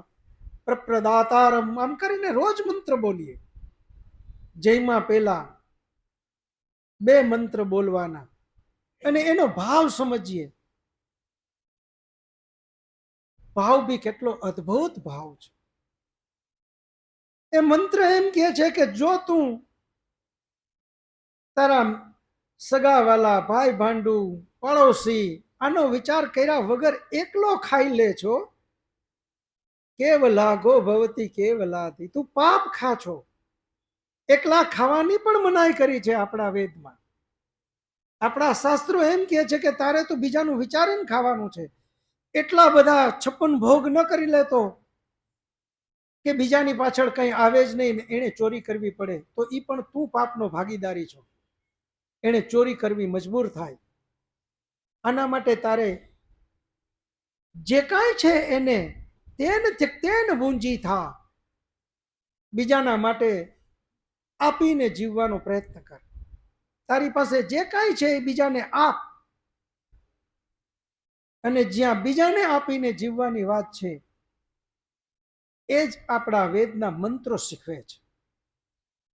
Speaker 1: પ્રપ્રદાતારમ આમ કરીને રોજ મંત્ર બોલીએ. જયમાં પહેલા 2 મંત્ર બોલવાના અને એનો ભાવ સમજીએ. ભાવ બી કેટલો અદ્ભુત ભાવ છે. એ મંત્ર એમ કહે છે કે જો તું તારા સગાવાલા, ભાઈ ભાંડુ, પડોશી આનો વિચાર કર્યા વગર એકલો ખાઈ લે છો, કેવલા ગો ભવતી કેવલાથી, તું પાપ ખા છો. એકલા ખાવાની પણ મનાઈ કરી છે આપણા વેદમાં. આપણા શાસ્ત્રો એમ કહે છે કે તારે તો બીજાનું વિચારીને ખાવાનું છે. એટલા બધા 56 ભોગ ન કરી લેતો કે બીજાની પાછળ કંઈ આવે જ નહીં ને એને ચોરી કરવી પડે તો એ પણ તું પાપનો ભાગીદારી છો. એને ચોરી કરવી મજબૂર થાય. આના માટે તારે જે કાંઈ છે એને તેન ત્યક્તેન ભૂંજી થા, બીજાના માટે આપીને જીવવાનો પ્રયત્ન કર. તારી પાસે જે કાંઈ છે એ બીજાને આપ. અને જ્યાં બીજાને આપીને જીવવાની વાત છે એ જ આપણા વેદના મંત્રો શીખવે છે.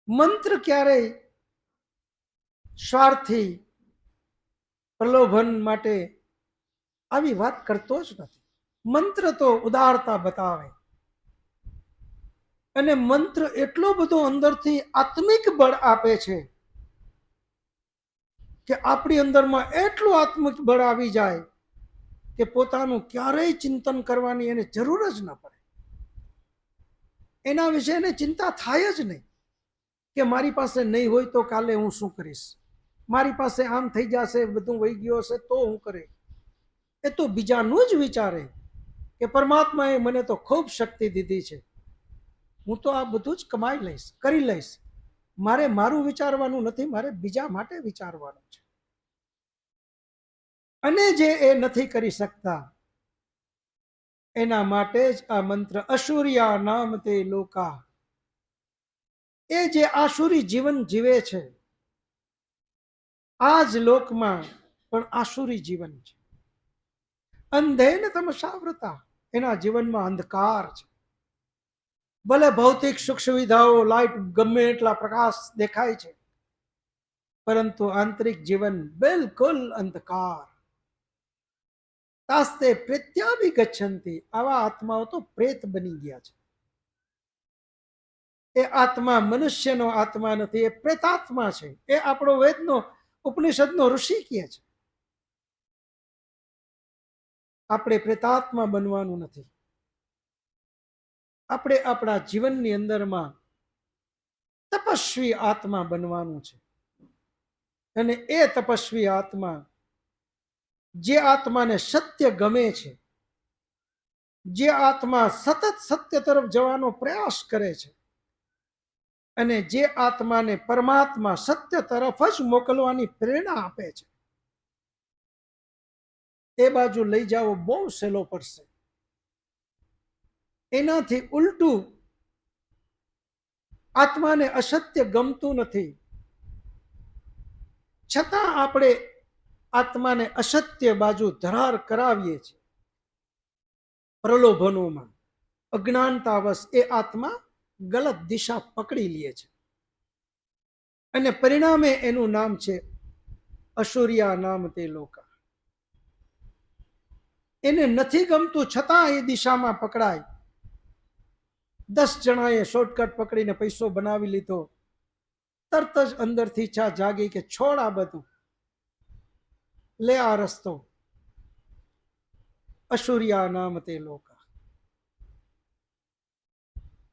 Speaker 1: મંત્ર ક્યારેય સ્વાર્થી પ્રલોભન માટે આવી વાત કરતો જ નથી. મંત્ર તો ઉદારતા બતાવે. અને મંત્ર એટલો બધો અંદરથી આત્મિક બળ આપે છે કે આપણી અંદરમાં એટલું આત્મિક બળ આવી જાય કે પોતાનું ક્યારેય ચિંતન કરવાની એને જરૂર જ ન પડે. એના વિશે એને ચિંતા થાય જ નહીં કે મારી પાસે નહીં હોય તો કાલે હું શું કરીશ, મારી પાસે આમ થઈ જશે, બધું વહી ગયો હશે તો હું કરે. એ તો બીજાનું જ વિચારે કે પરમાત્માએ મને તો ખૂબ શક્તિ દીધી છે, હું તો આ બધું જ કમાઈ લઈશ, કરી લઈશ, મારે મારું વિચારવાનું નથી, મારે બીજા માટે વિચારવાનું છે. અને જે એ નથી કરી શકતા એના માટે જ આ મંત્ર અસુર્યા નામ તે લોકા. એ જે આસુરી જીવન જીવે છે, આ જ લોકમાં પણ આસુરી જીવન છે. અંધેન તમસાવૃતા, એના જીવનમાં અંધકાર છે. ભલે ભૌતિક સુખ સુવિધાઓ, લાઈટ, ગમે એટલા પ્રકાશ દેખાય છે, પરંતુ આંતરિક જીવન બિલકુલ અંધકાર. તાસ્તે પ્રેત્યાભિ ગચ્છન્તિ, આવા આત્માઓ તો પ્રેત બની ગયા છે. એ આત્મા મનુષ્યનો આત્મા નથી, એ પ્રેતાત્મા છે. એ આપણો વેદનો ઉપનિષદનો ઋષિ કહે છે. આપણે પ્રેતાત્મા બનવાનું નથી. આપણે આપણા જીવનની અંદરમાં તપસ્વી આત્મા બનવાનું છે. અને એ તપસ્વી આત્મા, જે આત્માને સત્ય ગમે છે, જે આત્મા સતત સત્ય તરફ જવાનો પ્રયાસ કરે છે, અને જે આત્માને પરમાત્મા સત્ય તરફ જ મોકલવાની પ્રેરણા આપે છે, એ બાજુ લઈ જાઓ બહુ સહેલો પડશે. એનાથી ઉલટું આત્માને અસત્ય ગમતું નથી, છતાં આપણે આત્માને અસત્ય બાજુ ધરાર કરાવીએ છીએ. પ્રલોભનોમાં અજ્ઞાનતાવશ એ આત્મા ગલત દિશા પકડી લે છે, અને પરિણામે એનું નામ છે અસુર્યા નામ તે લોકા. એને નથી ગમતું છતાં એ દિશામાં પકડાય. 10 જણાએ શોર્ટકટ પકડીને પૈસો બનાવી લીધો, તરત જ અંદરથી ઈચ્છા જાગી કે છોડ આ બધું, લે આ રસ્તો. અસુર્યા નામ તે લોકા.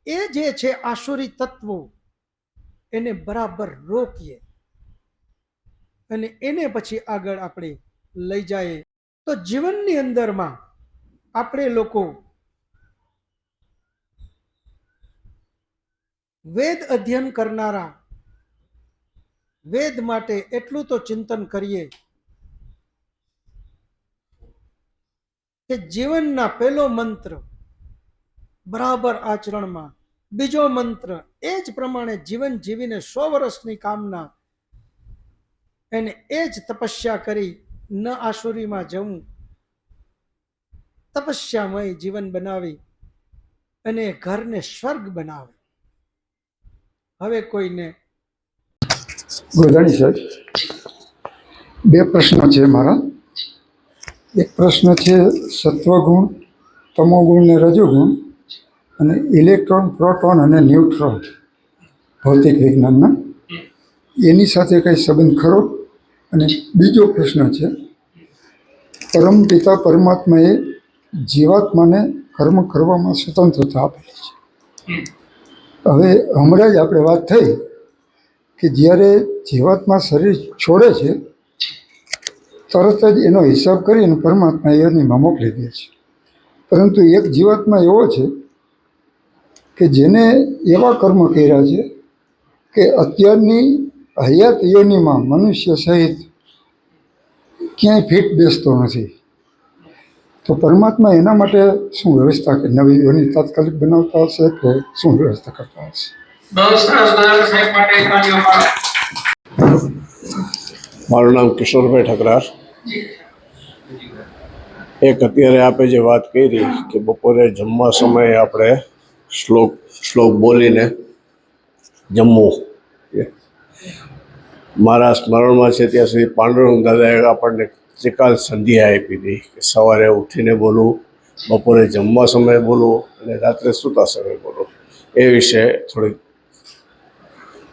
Speaker 1: એ જે છે આસુરી તત્વો, એને બરાબર રોકીએ અને એને પછી આગળ આપણે લઈ જઈએ તો જીવનની અંદરમાં આપણે લોકો વેદ અધ્યયન કરનારા, વેદ માટે એટલું તો ચિંતન કરીએ કે જીવનના પહેલો મંત્ર બરાબર આચરણમાં, બીજો મંત્ર એ જ પ્રમાણે જીવન જીવીને 100 વર્ષની કામના, અને એ જ તપસ્યા કરી ન આસુરીમાં જવું, તપસ્યામય જીવન બનાવી અને ઘરને સ્વર્ગ બનાવે. હવે કોઈને
Speaker 2: ગોધાણી સાહેબ, 2 પ્રશ્નો છે મારા. એક પ્રશ્ન છે સત્વગુણ, તમોગુણ ને રજોગુણ, અને ઇલેક્ટ્રોન, પ્રોટોન અને ન્યુટ્રોન ભૌતિક વિજ્ઞાનના, એની સાથે કઈ સંબંધ ખરો? અને બીજો પ્રશ્ન છે પરમપિતા પરમાત્માએ જીવાત્માને કર્મ કરવામાં સ્વતંત્રતા આપેલી છે. હવે હમણાં જ આપણે વાત થઈ કે જ્યારે જીવાત્મા શરીર છોડે છે તરત જ એનો હિસાબ કરીને પરમાત્મા એનીમાં મોકલી દે છે. પરંતુ એક જીવાત્મા એવો છે કે જેને એવા કર્મ કર્યા છે કે અત્યારની હયાત યોનિમાં મનુષ્ય સહિત ક્યાંય ફીટ બેસતો નથી. તો પરમાત્મા એના માટે શું વ્યવસ્થા, કે નવી યોનિ તાત્કાલિક બનાવતા હશે કે શું વ્યવસ્થા કરતા હશે?
Speaker 3: મારું નામ કિશોરભાઈ ઠકરાર. એક અત્યારે આપે જે વાત કરી કે બપોરે જમવા સમયે આપણે શ્લોક બોલીને જમવું, મારા સ્મરણમાં છે ત્યાં સુધી પાંડુરંગ દાદાએ આપણને ત્રિકાલ સંધ્યા આપી હતી કે સવારે ઉઠીને બોલવું, બપોરે જમવા સમયે બોલવું અને રાત્રે સૂતા સમયે બોલવું. એ વિશે થોડીક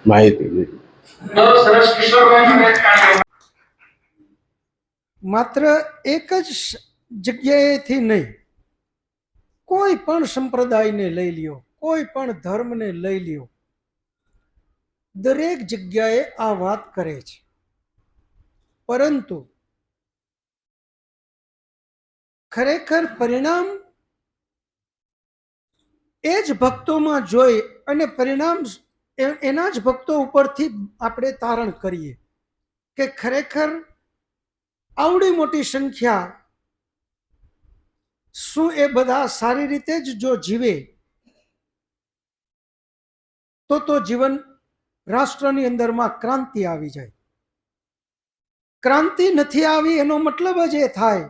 Speaker 3: માહિતી લીધી.
Speaker 1: માત્ર એક જ જગ્યાએથી નહીં, કોઈ પણ સંપ્રદાયને લઈ લ્યો, કોઈ પણ ધર્મને લઈ લ્યો, દરેક જગ્યાએ આ વાત કરે છે. પરંતુ ખરેખર પરિણામ એ જ ભક્તોમાં જોઈ અને પરિણામ એના જ ભક્તો ઉપરથી આપણે તારણ કરીએ કે ખરેખર આવડી મોટી સંખ્યા શું એ બધા સારી રીતે જ જો જીવે તો જીવન રાષ્ટ્રની અંદરમાં ક્રાંતિ આવી જાય. ક્રાંતિ નથી આવી એનો મતલબ જ એ થાય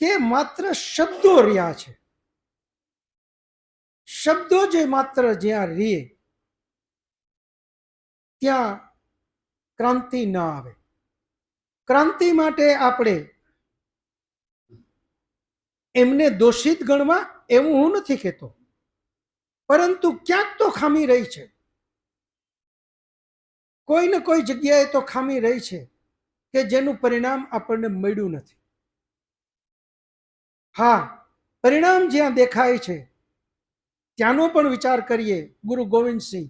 Speaker 1: કે માત્ર શબ્દો રહ્યા છે. શબ્દો જે માત્ર જ્યાં રીએ ત્યાં ક્રાંતિ ન આવે. ક્રાંતિ માટે આપણે એમને દોષિત ગણવા એવું હું નથી કહેતો, પરંતુ ક્યાંક તો ખામી રહી છે. કોઈ ને કોઈ જગ્યાએ તો ખામી રહી છે કે જેનું પરિણામ આપણને મળ્યું નથી. હા, પરિણામ જ્યાં દેખાય છે ત્યાંનો પણ વિચાર કરીએ. ગુરુ ગોવિંદસિંહ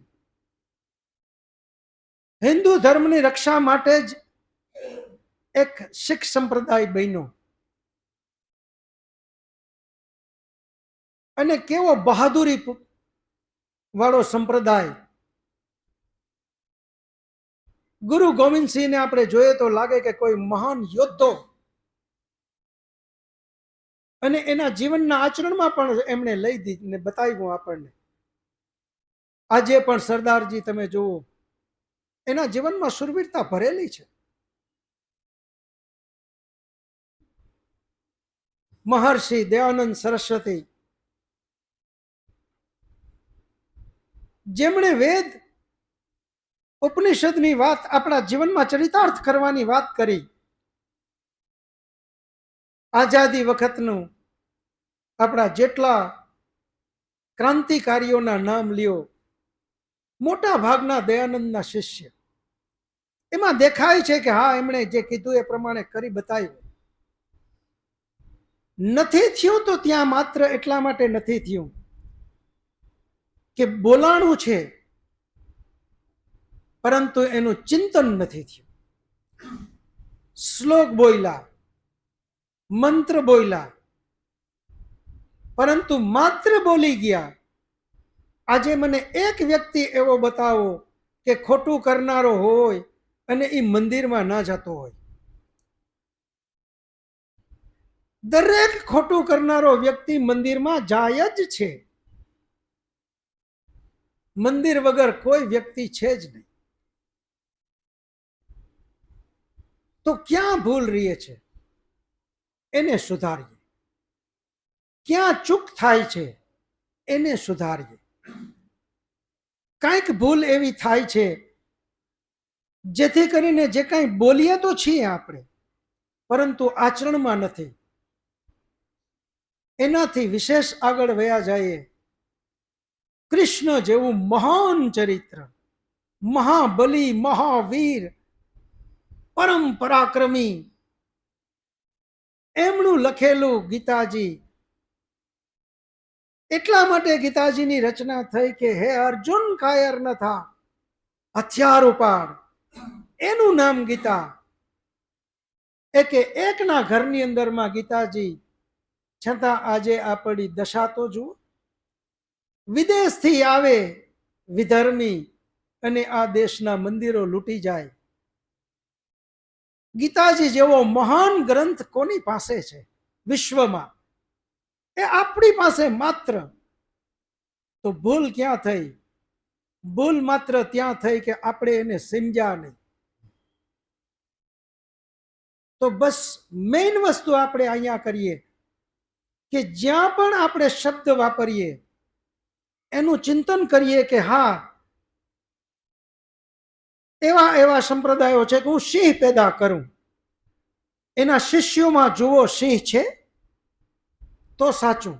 Speaker 1: હિન્દુ ધર્મની રક્ષા માટે જ એક શીખ સંપ્રદાય બન્યો અને કેવો બહાદુરી વાળો સંપ્રદાય. ગુરુ ગોવિંદસિંહને આપણે જોઈએ તો લાગે કે કોઈ મહાન યોદ્ધો, અને એના જીવનના આચરણમાં પણ એમણે લઈ દીધું ને બતાવ્યું આપણને. આજે પણ સરદારજી તમે જુઓ, એના જીવનમાં શુરવીરતા ભરેલી છે. મહર્ષિ દયાનંદ સરસ્વતી જેમણે વેદ ઉપનિષદની વાત આપણા જીવનમાં ચરિતાર્થ કરવાની વાત કરી. આઝાદી વખતનું આપણા જેટલા ક્રાંતિકારીઓના નામ લ્યો, મોટા ભાગના દયાનંદના શિષ્ય. એમાં દેખાય છે કે હા, એમણે જે કીધું એ પ્રમાણે કરી બતાવ્યું. નથી થયું તો ત્યાં માત્ર એટલા માટે નથી થયું કે બોલાણું છે, પરંતુ એનું ચિંતન નથી થયું. શ્લોક બોલ્યા, મંત્ર બોલ્યા, પરંતુ માત્ર બોલી ગયા. આજે મને એક વ્યક્તિ એવો બતાવો કે ખોટું કરનારો હોય અને એ મંદિરમાં ના જતો હોય. દરેક ખોટું કરનારો વ્યક્તિ મંદિરમાં જાય જ છે. મંદિર વગર કોઈ વ્યક્તિ છે જ નહીં. તો ક્યાં ભૂલ રહી છે એને સુધારીએ. ક્યાં ચૂક થાય છે એને સુધારીએ. કંઈક ભૂલ એવી થાય છે જેથી કરીને જે કંઈ બોલીએ તો છીએ આપણે, પરંતુ આચરણમાં નથી. એનાથી વિશેષ આગળ વયા જઈએ. કૃષ્ણ જેવું મહાન ચરિત્ર, મહાબલી, મહાવીર, પરમ પરાક્રમી, એમનું લખેલું ગીતાજી. એટલા માટે ગીતાજીની રચના થઈ કે હે અર્જુન કાયર ન થા, હથિયાર ઉપાડ. એનું નામ ગીતા. એકના ઘરની અંદરમાં ગીતાજી, છતાં આજે આપણી દશા તો જુઓ. વિદેશથી આવે વિધર્મી અને આ દેશના મંદિરો લૂંટી જાય. ગીતાજી જેવો મહાન ગ્રંથ કોની પાસે છે વિશ્વમાં? એ આપણી પાસે માત્ર. તો ભૂલ ક્યાં થઈ? ભૂલ માત્ર ત્યાં થઈ કે આપણે એને સમજ્યા નહીં. તો બસ મેઇન વસ્તુ આપણે અહીંયા કરીએ કે જ્યાં પણ આપણે શબ્દ વાપરીએ એનું ચિંતન કરીએ કે હા, એવા એવા સંપ્રદાયો છે કે હું સિંહ પેદા કરું. એના શિષ્યોમાં જુઓ સિંહ છે તો સાચું,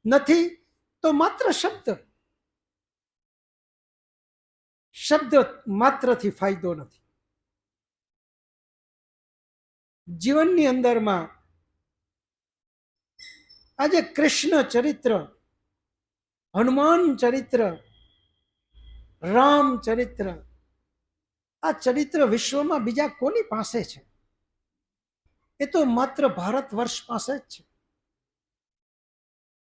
Speaker 1: નથી તો માત્ર શબ્દ. શબ્દ માત્રથી ફાયદો નથી. જીવનની અંદરમાં આજે કૃષ્ણ ચરિત્ર, હનુમાન ચરિત્ર, રામ ચરિત્ર, આ ચરિત્ર વિશ્વમાં બીજા કોની પાસે છે? એ તો માત્ર ભારત વર્ષ પાસે જ છે.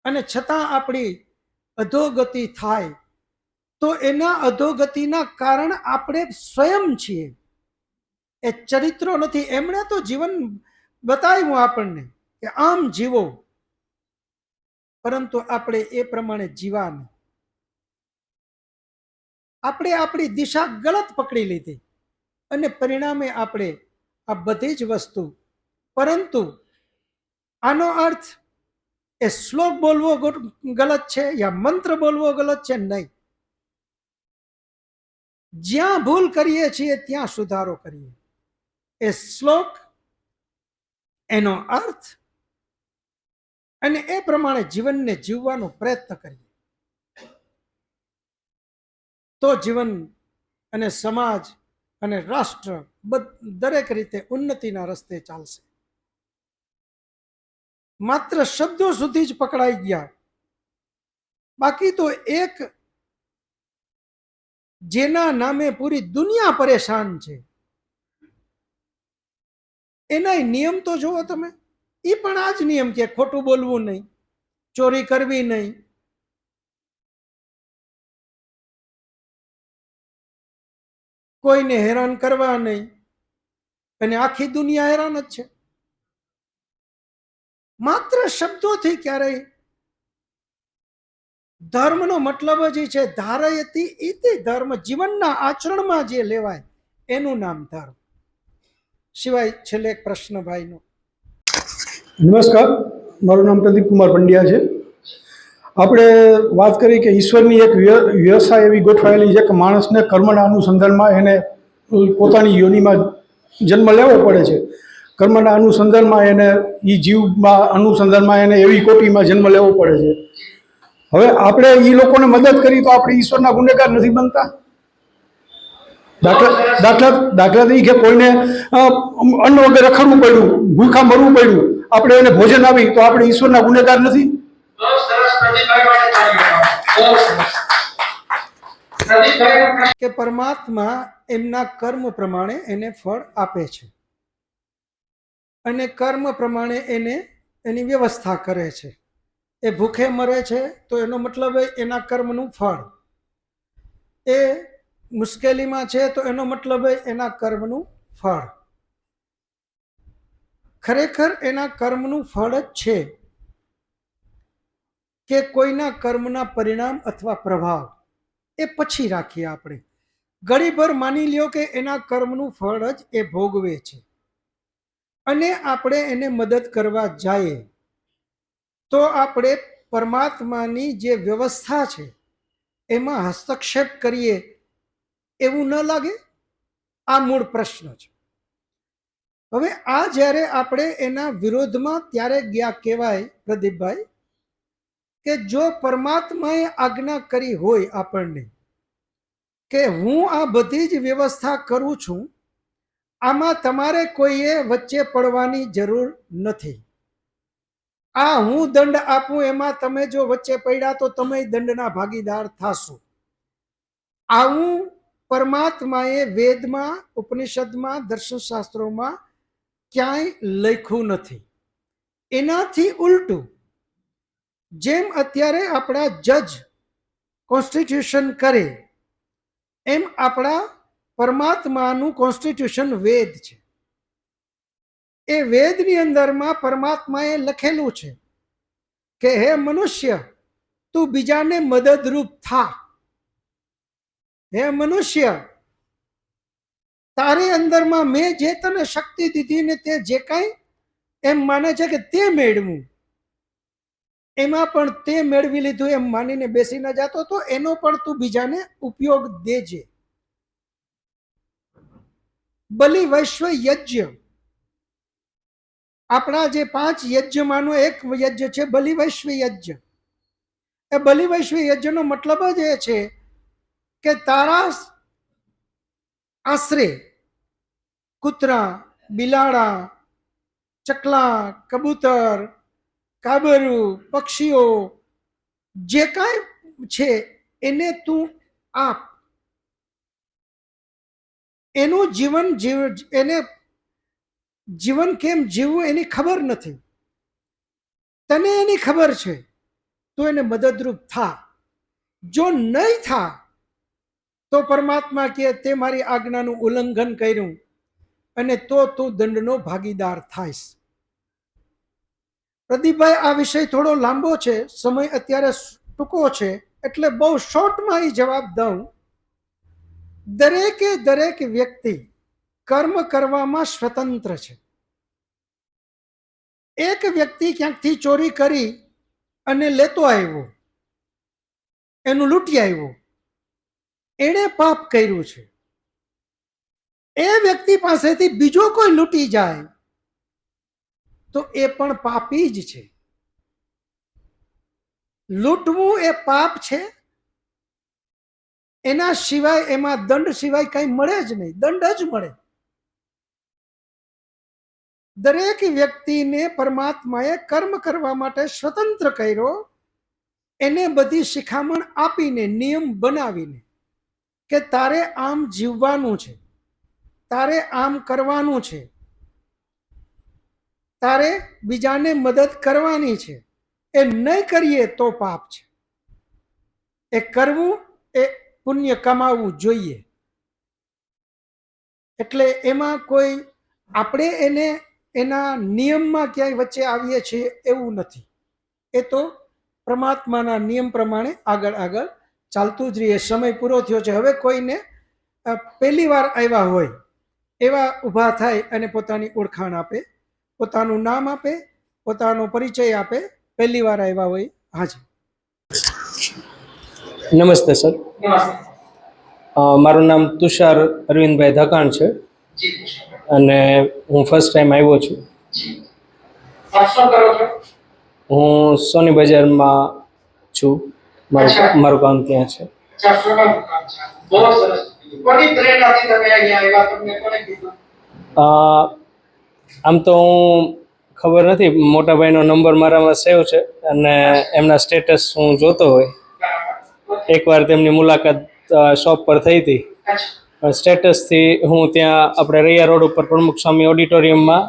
Speaker 1: અને છતાં આપણી અધોગતિ થાય તો એના અધોગતિના કારણ આપણે સ્વયં છીએ. એ ચરિત્રો નથી. એમણે તો જીવન બતાવ્યું આપણને કે આમ જીવો, પરંતુ આપણે એ પ્રમાણે જીવા નહીં. આપણે આપણી દિશા ગલત પકડી લીધી અને પરિણામે આપણે આ બધી જ વસ્તુ. પરંતુ આનો અર્થ એ શ્લોક બોલવો ગલત છે યા મંત્ર બોલવો ગલત છે? નહીં. જ્યાં ભૂલ કરીએ છીએ ત્યાં સુધારો કરીએ. એ શ્લોક, એનો અર્થ અને એ પ્રમાણે જીવનને જીવવાનો પ્રયત્ન કરીએ તો જીવન અને સમાજ અને રાષ્ટ્ર દરેક રીતે ઉન્નતિના રસ્તે ચાલશે. માત્ર શબ્દો સુધી જ પકડાઈ ગયા, બાકી તો એક જેના નામે પૂરી દુનિયા પરેશાન છે, એના નિયમ તો જુઓ તમે. એ પણ આ જ નિયમ કે ખોટું બોલવું નહીં, ચોરી કરવી નહીં, કોઈને હેરાન કરવા નહીં, અને આખી દુનિયા હેરાન જ છે. માત્ર શબ્દોથી ક્યારેય ધર્મનો મતલબ જ છે ધારયતી ઇતિ ધર્મ. જીવનના આચરણમાં જે લેવાય એનું નામ ધર્મ. સિવાય છેલ્લે એક પ્રશ્ન ભાઈનો.
Speaker 4: નમસ્કાર, મારું નામ પ્રદીપ કુમાર પંડ્યા છે. આપણે વાત કરી કે ઈશ્વરની એક વ્યવસ્થા એવી ગોઠવાયેલી છે કે માણસને કર્મના અનુસંધાનમાં એને પોતાની યોનિમાં જન્મ લેવો પડે છે. કર્મના અનુસંધાનમાં એને એ જીવમાં અનુસંધાનમાં એને એવી કોટીમાં જન્મ લેવો પડે છે. હવે આપણે એ લોકોને મદદ કરી તો આપણે ઈશ્વરના ગુનેગાર નથી બનતા? દાખલા તરીકે કોઈને અન્ન વગર રખડવું પડ્યું, ભૂખા મરવું પડ્યું, આપણે એને ભોજન આવી તો આપણે ઈશ્વરના ગુનેગાર નથી?
Speaker 1: કે પરમાત્મા એમના કર્મ પ્રમાણે એને ફળ આપે છે અને કર્મ પ્રમાણે એને એની વ્યવસ્થા કરે છે. એ ભૂખે મરે છે તો એનો મતલબ એના કર્મનું ફળ. એ મુશ્કેલીમાં છે તો એનો મતલબ એના કર્મનું ફળ. ખરેખર એના કર્મનું ફળ જ છે કે કોઈના કર્મના પરિણામ અથવા પ્રભાવ એ પછી રાખીએ આપણે. ઘડીભર માની લ્યો કે એના કર્મનું ફળ જ એ ભોગવે છે અને આપણે એને મદદ કરવા જઈએ તો આપણે પરમાત્માની જે વ્યવસ્થા છે એમાં હસ્તક્ષેપ કરીએ એવું ન લાગે? આ મૂળ પ્રશ્ન છે. હવે આ જ્યારે આપણે એના વિરોધમાં ત્યારે ગયા કહેવાય પ્રદીપભાઈ કે જો પરમાત્માએ આજ્ઞા કરી હોય આપણને કે હું આ બધી જ વ્યવસ્થા કરું છું, આમાં તમારે કોઈએ વચ્ચે પડવાની જરૂર નથી. આ હું દંડ આપું એમાં તમે જો વચ્ચે પડ્યા તો તમે દંડના ભાગીદાર થાશો. આવું પરમાત્માએ વેદમાં, ઉપનિષદમાં, દર્શનશાસ્ત્રોમાં ક્યાંય લખ્યું નથી. એનાથી ઉલટું, જેમ અત્યારે આપણા જજ કોન્સ્ટિટ્યુશન કરે એમ આપણા પરમાત્માનું કોન્સ્ટિટ્યુશન વેદ છે. એ વેદની અંદરમાં પરમાત્માએ લખેલું છે કે હે મનુષ્ય, તું બીજાને મદદરૂપ થા. હે મનુષ્ય, તારી અંદરમાં મેં જે તને શક્તિ દીધી ને તે જે કાંઈ એમ માને છે કે તે મેળવું, એમાં પણ તે મેળવી લીધું એમ માનીને બેસી ન જાતો તો એનો પણ તું બીજાને ઉપયોગ દેજે. બલિ વૈશ્વ યજ્ઞ, આપણા જે 5 યજ્ઞમાંનો એક યજ્ઞ છે બલિ વૈશ્વ યજ્ઞ. એ બલિ વૈશ્વ યજ્ઞનો મતલબ જ એ છે કે તારા આશરે કૂતરા, બિલાડા, ચકલા, કબૂતર, કાબરું, પક્ષીઓ જે કાંઈ છે એને તું આપ. એનું જીવન એને જીવન કેમ જીવવું એની ખબર નથી, તને એની ખબર છે. તું એને મદદરૂપ થા. જો નહીં થા તો પરમાત્મા કહે તે મારી આજ્ઞાનું ઉલ્લંઘન કર્યું અને તો તું દંડનો ભાગીદાર થાઈશ. પ્રદીપભાઈ, આ વિષય થોડો લાંબો છે, સમય અત્યારે ટૂંકો છે, એટલે બહુ શોર્ટમાં એ જવાબ દઉં. દરેક વ્યક્તિ કર્મ કરવામાં સ્વતંત્ર છે. એક વ્યક્તિ ક્યાંકથી ચોરી કરી અને લેતો આવ્યો, એનું લૂંટી આવ્યો, એણે પાપ કર્યું છે. એ વ્યક્તિ પાસેથી બીજો કોઈ લૂંટી જાય તો એ પણ પાપી જ છે. લૂંટવું એ પાપ છે. એના સિવાય એમાં દંડ સિવાય કઈ મળે જ નહીં, દંડ જ મળે. દરેક વ્યક્તિને પરમાત્માએ કર્મ કરવા માટે સ્વતંત્ર કર્યો, એને બધી શિખામણ આપીને, નિયમ બનાવીને કે તારે આમ જીવવાનું છે, તારે આમ કરવાનું છે, તારે બીજાને મદદ કરવાની છે. એ નહીં કરીએ તો પાપ છે. એ કરવું, એ પુણ્ય કમાવવું જોઈએ. એટલે એમાં કોઈ આપણે એને એના નિયમમાં ક્યાંય વચ્ચે આવીએ છીએ એવું નથી. એ તો પરમાત્માના નિયમ પ્રમાણે આગળ ચાલતું જ રહીએ. સમય પૂરો થયો છે. હવે કોઈને પહેલી વાર આવ્યા હોય એવા ઊભા થાય અને પોતાની ઓળખાણ આપે, પોતાનું નામ આપે, પોતાનો પરિચય આપે. પહેલી વાર આવ્યા હોય. હાજી.
Speaker 5: નમસ્તે સર. મારું નામ તુષાર અરવિંદભાઈ ધકાણ છે અને હું ફર્સ્ટ ટાઈમ આવ્યો છું. હું સોની બજારમાં છું. મારું કામ ત્યાં છે. આમ તો હું ખબર નથી, મોટા ભાઈનો નંબર મારામાં સેવ છે અને એમના સ્ટેટસ હું જોતો હોય. એકવાર તેમની મુલાકાત શોપ પર થઈ હતી. સ્ટેટસથી હું ત્યાં આપણે રૈયા રોડ ઉપર પ્રમુખ સ્વામી ઓડિટોરિયમમાં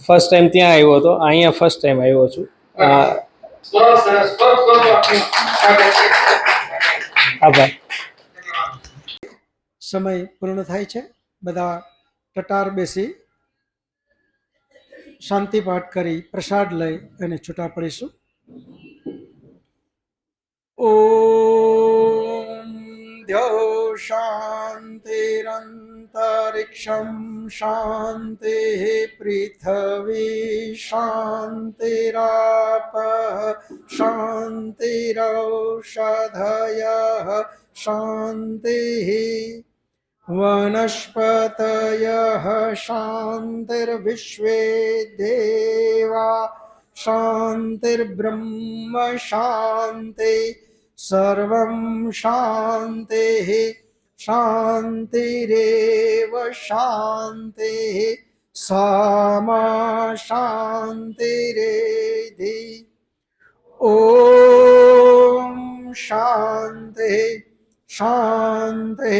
Speaker 5: ફર્સ્ટ ટાઈમ ત્યાં આવ્યો હતો. અહીંયા ફર્સ્ટ ટાઈમ આવ્યો છું. આભાર.
Speaker 1: સમય પૂર્ણ થાય છે. બધા ટટાર બેસી શાંતિ પાઠ કરી પ્રસાદ લઈ અને છૂટા પડીશું. ઓમ દ્યો શાંતિરંતરિક્ષમ શાંતિ પૃથ્વી શાંતિરાપ શાંતિરૌષધયઃ શાંતિ વનસ્પતયઃ શાંતિર્વિશ્વે દેવા શાંતિર્બ્રહ્મ શાંતિ સર્વં શાંતિ શાંતિરેવ શાંતિ સામા શાંતિરેધિ. ઓમ શાંતિ શાંતિ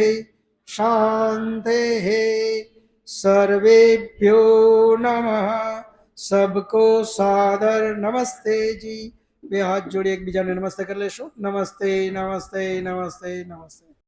Speaker 1: શાંતિ. સર્વેભ્યો નમઃ. सबको सादर नमस्ते जी. બે હાથ જોડી એકબીજાને નમસ્તે કરી લેશું. નમસ્તે નમસ્તે નમસ્તે નમસ્તે.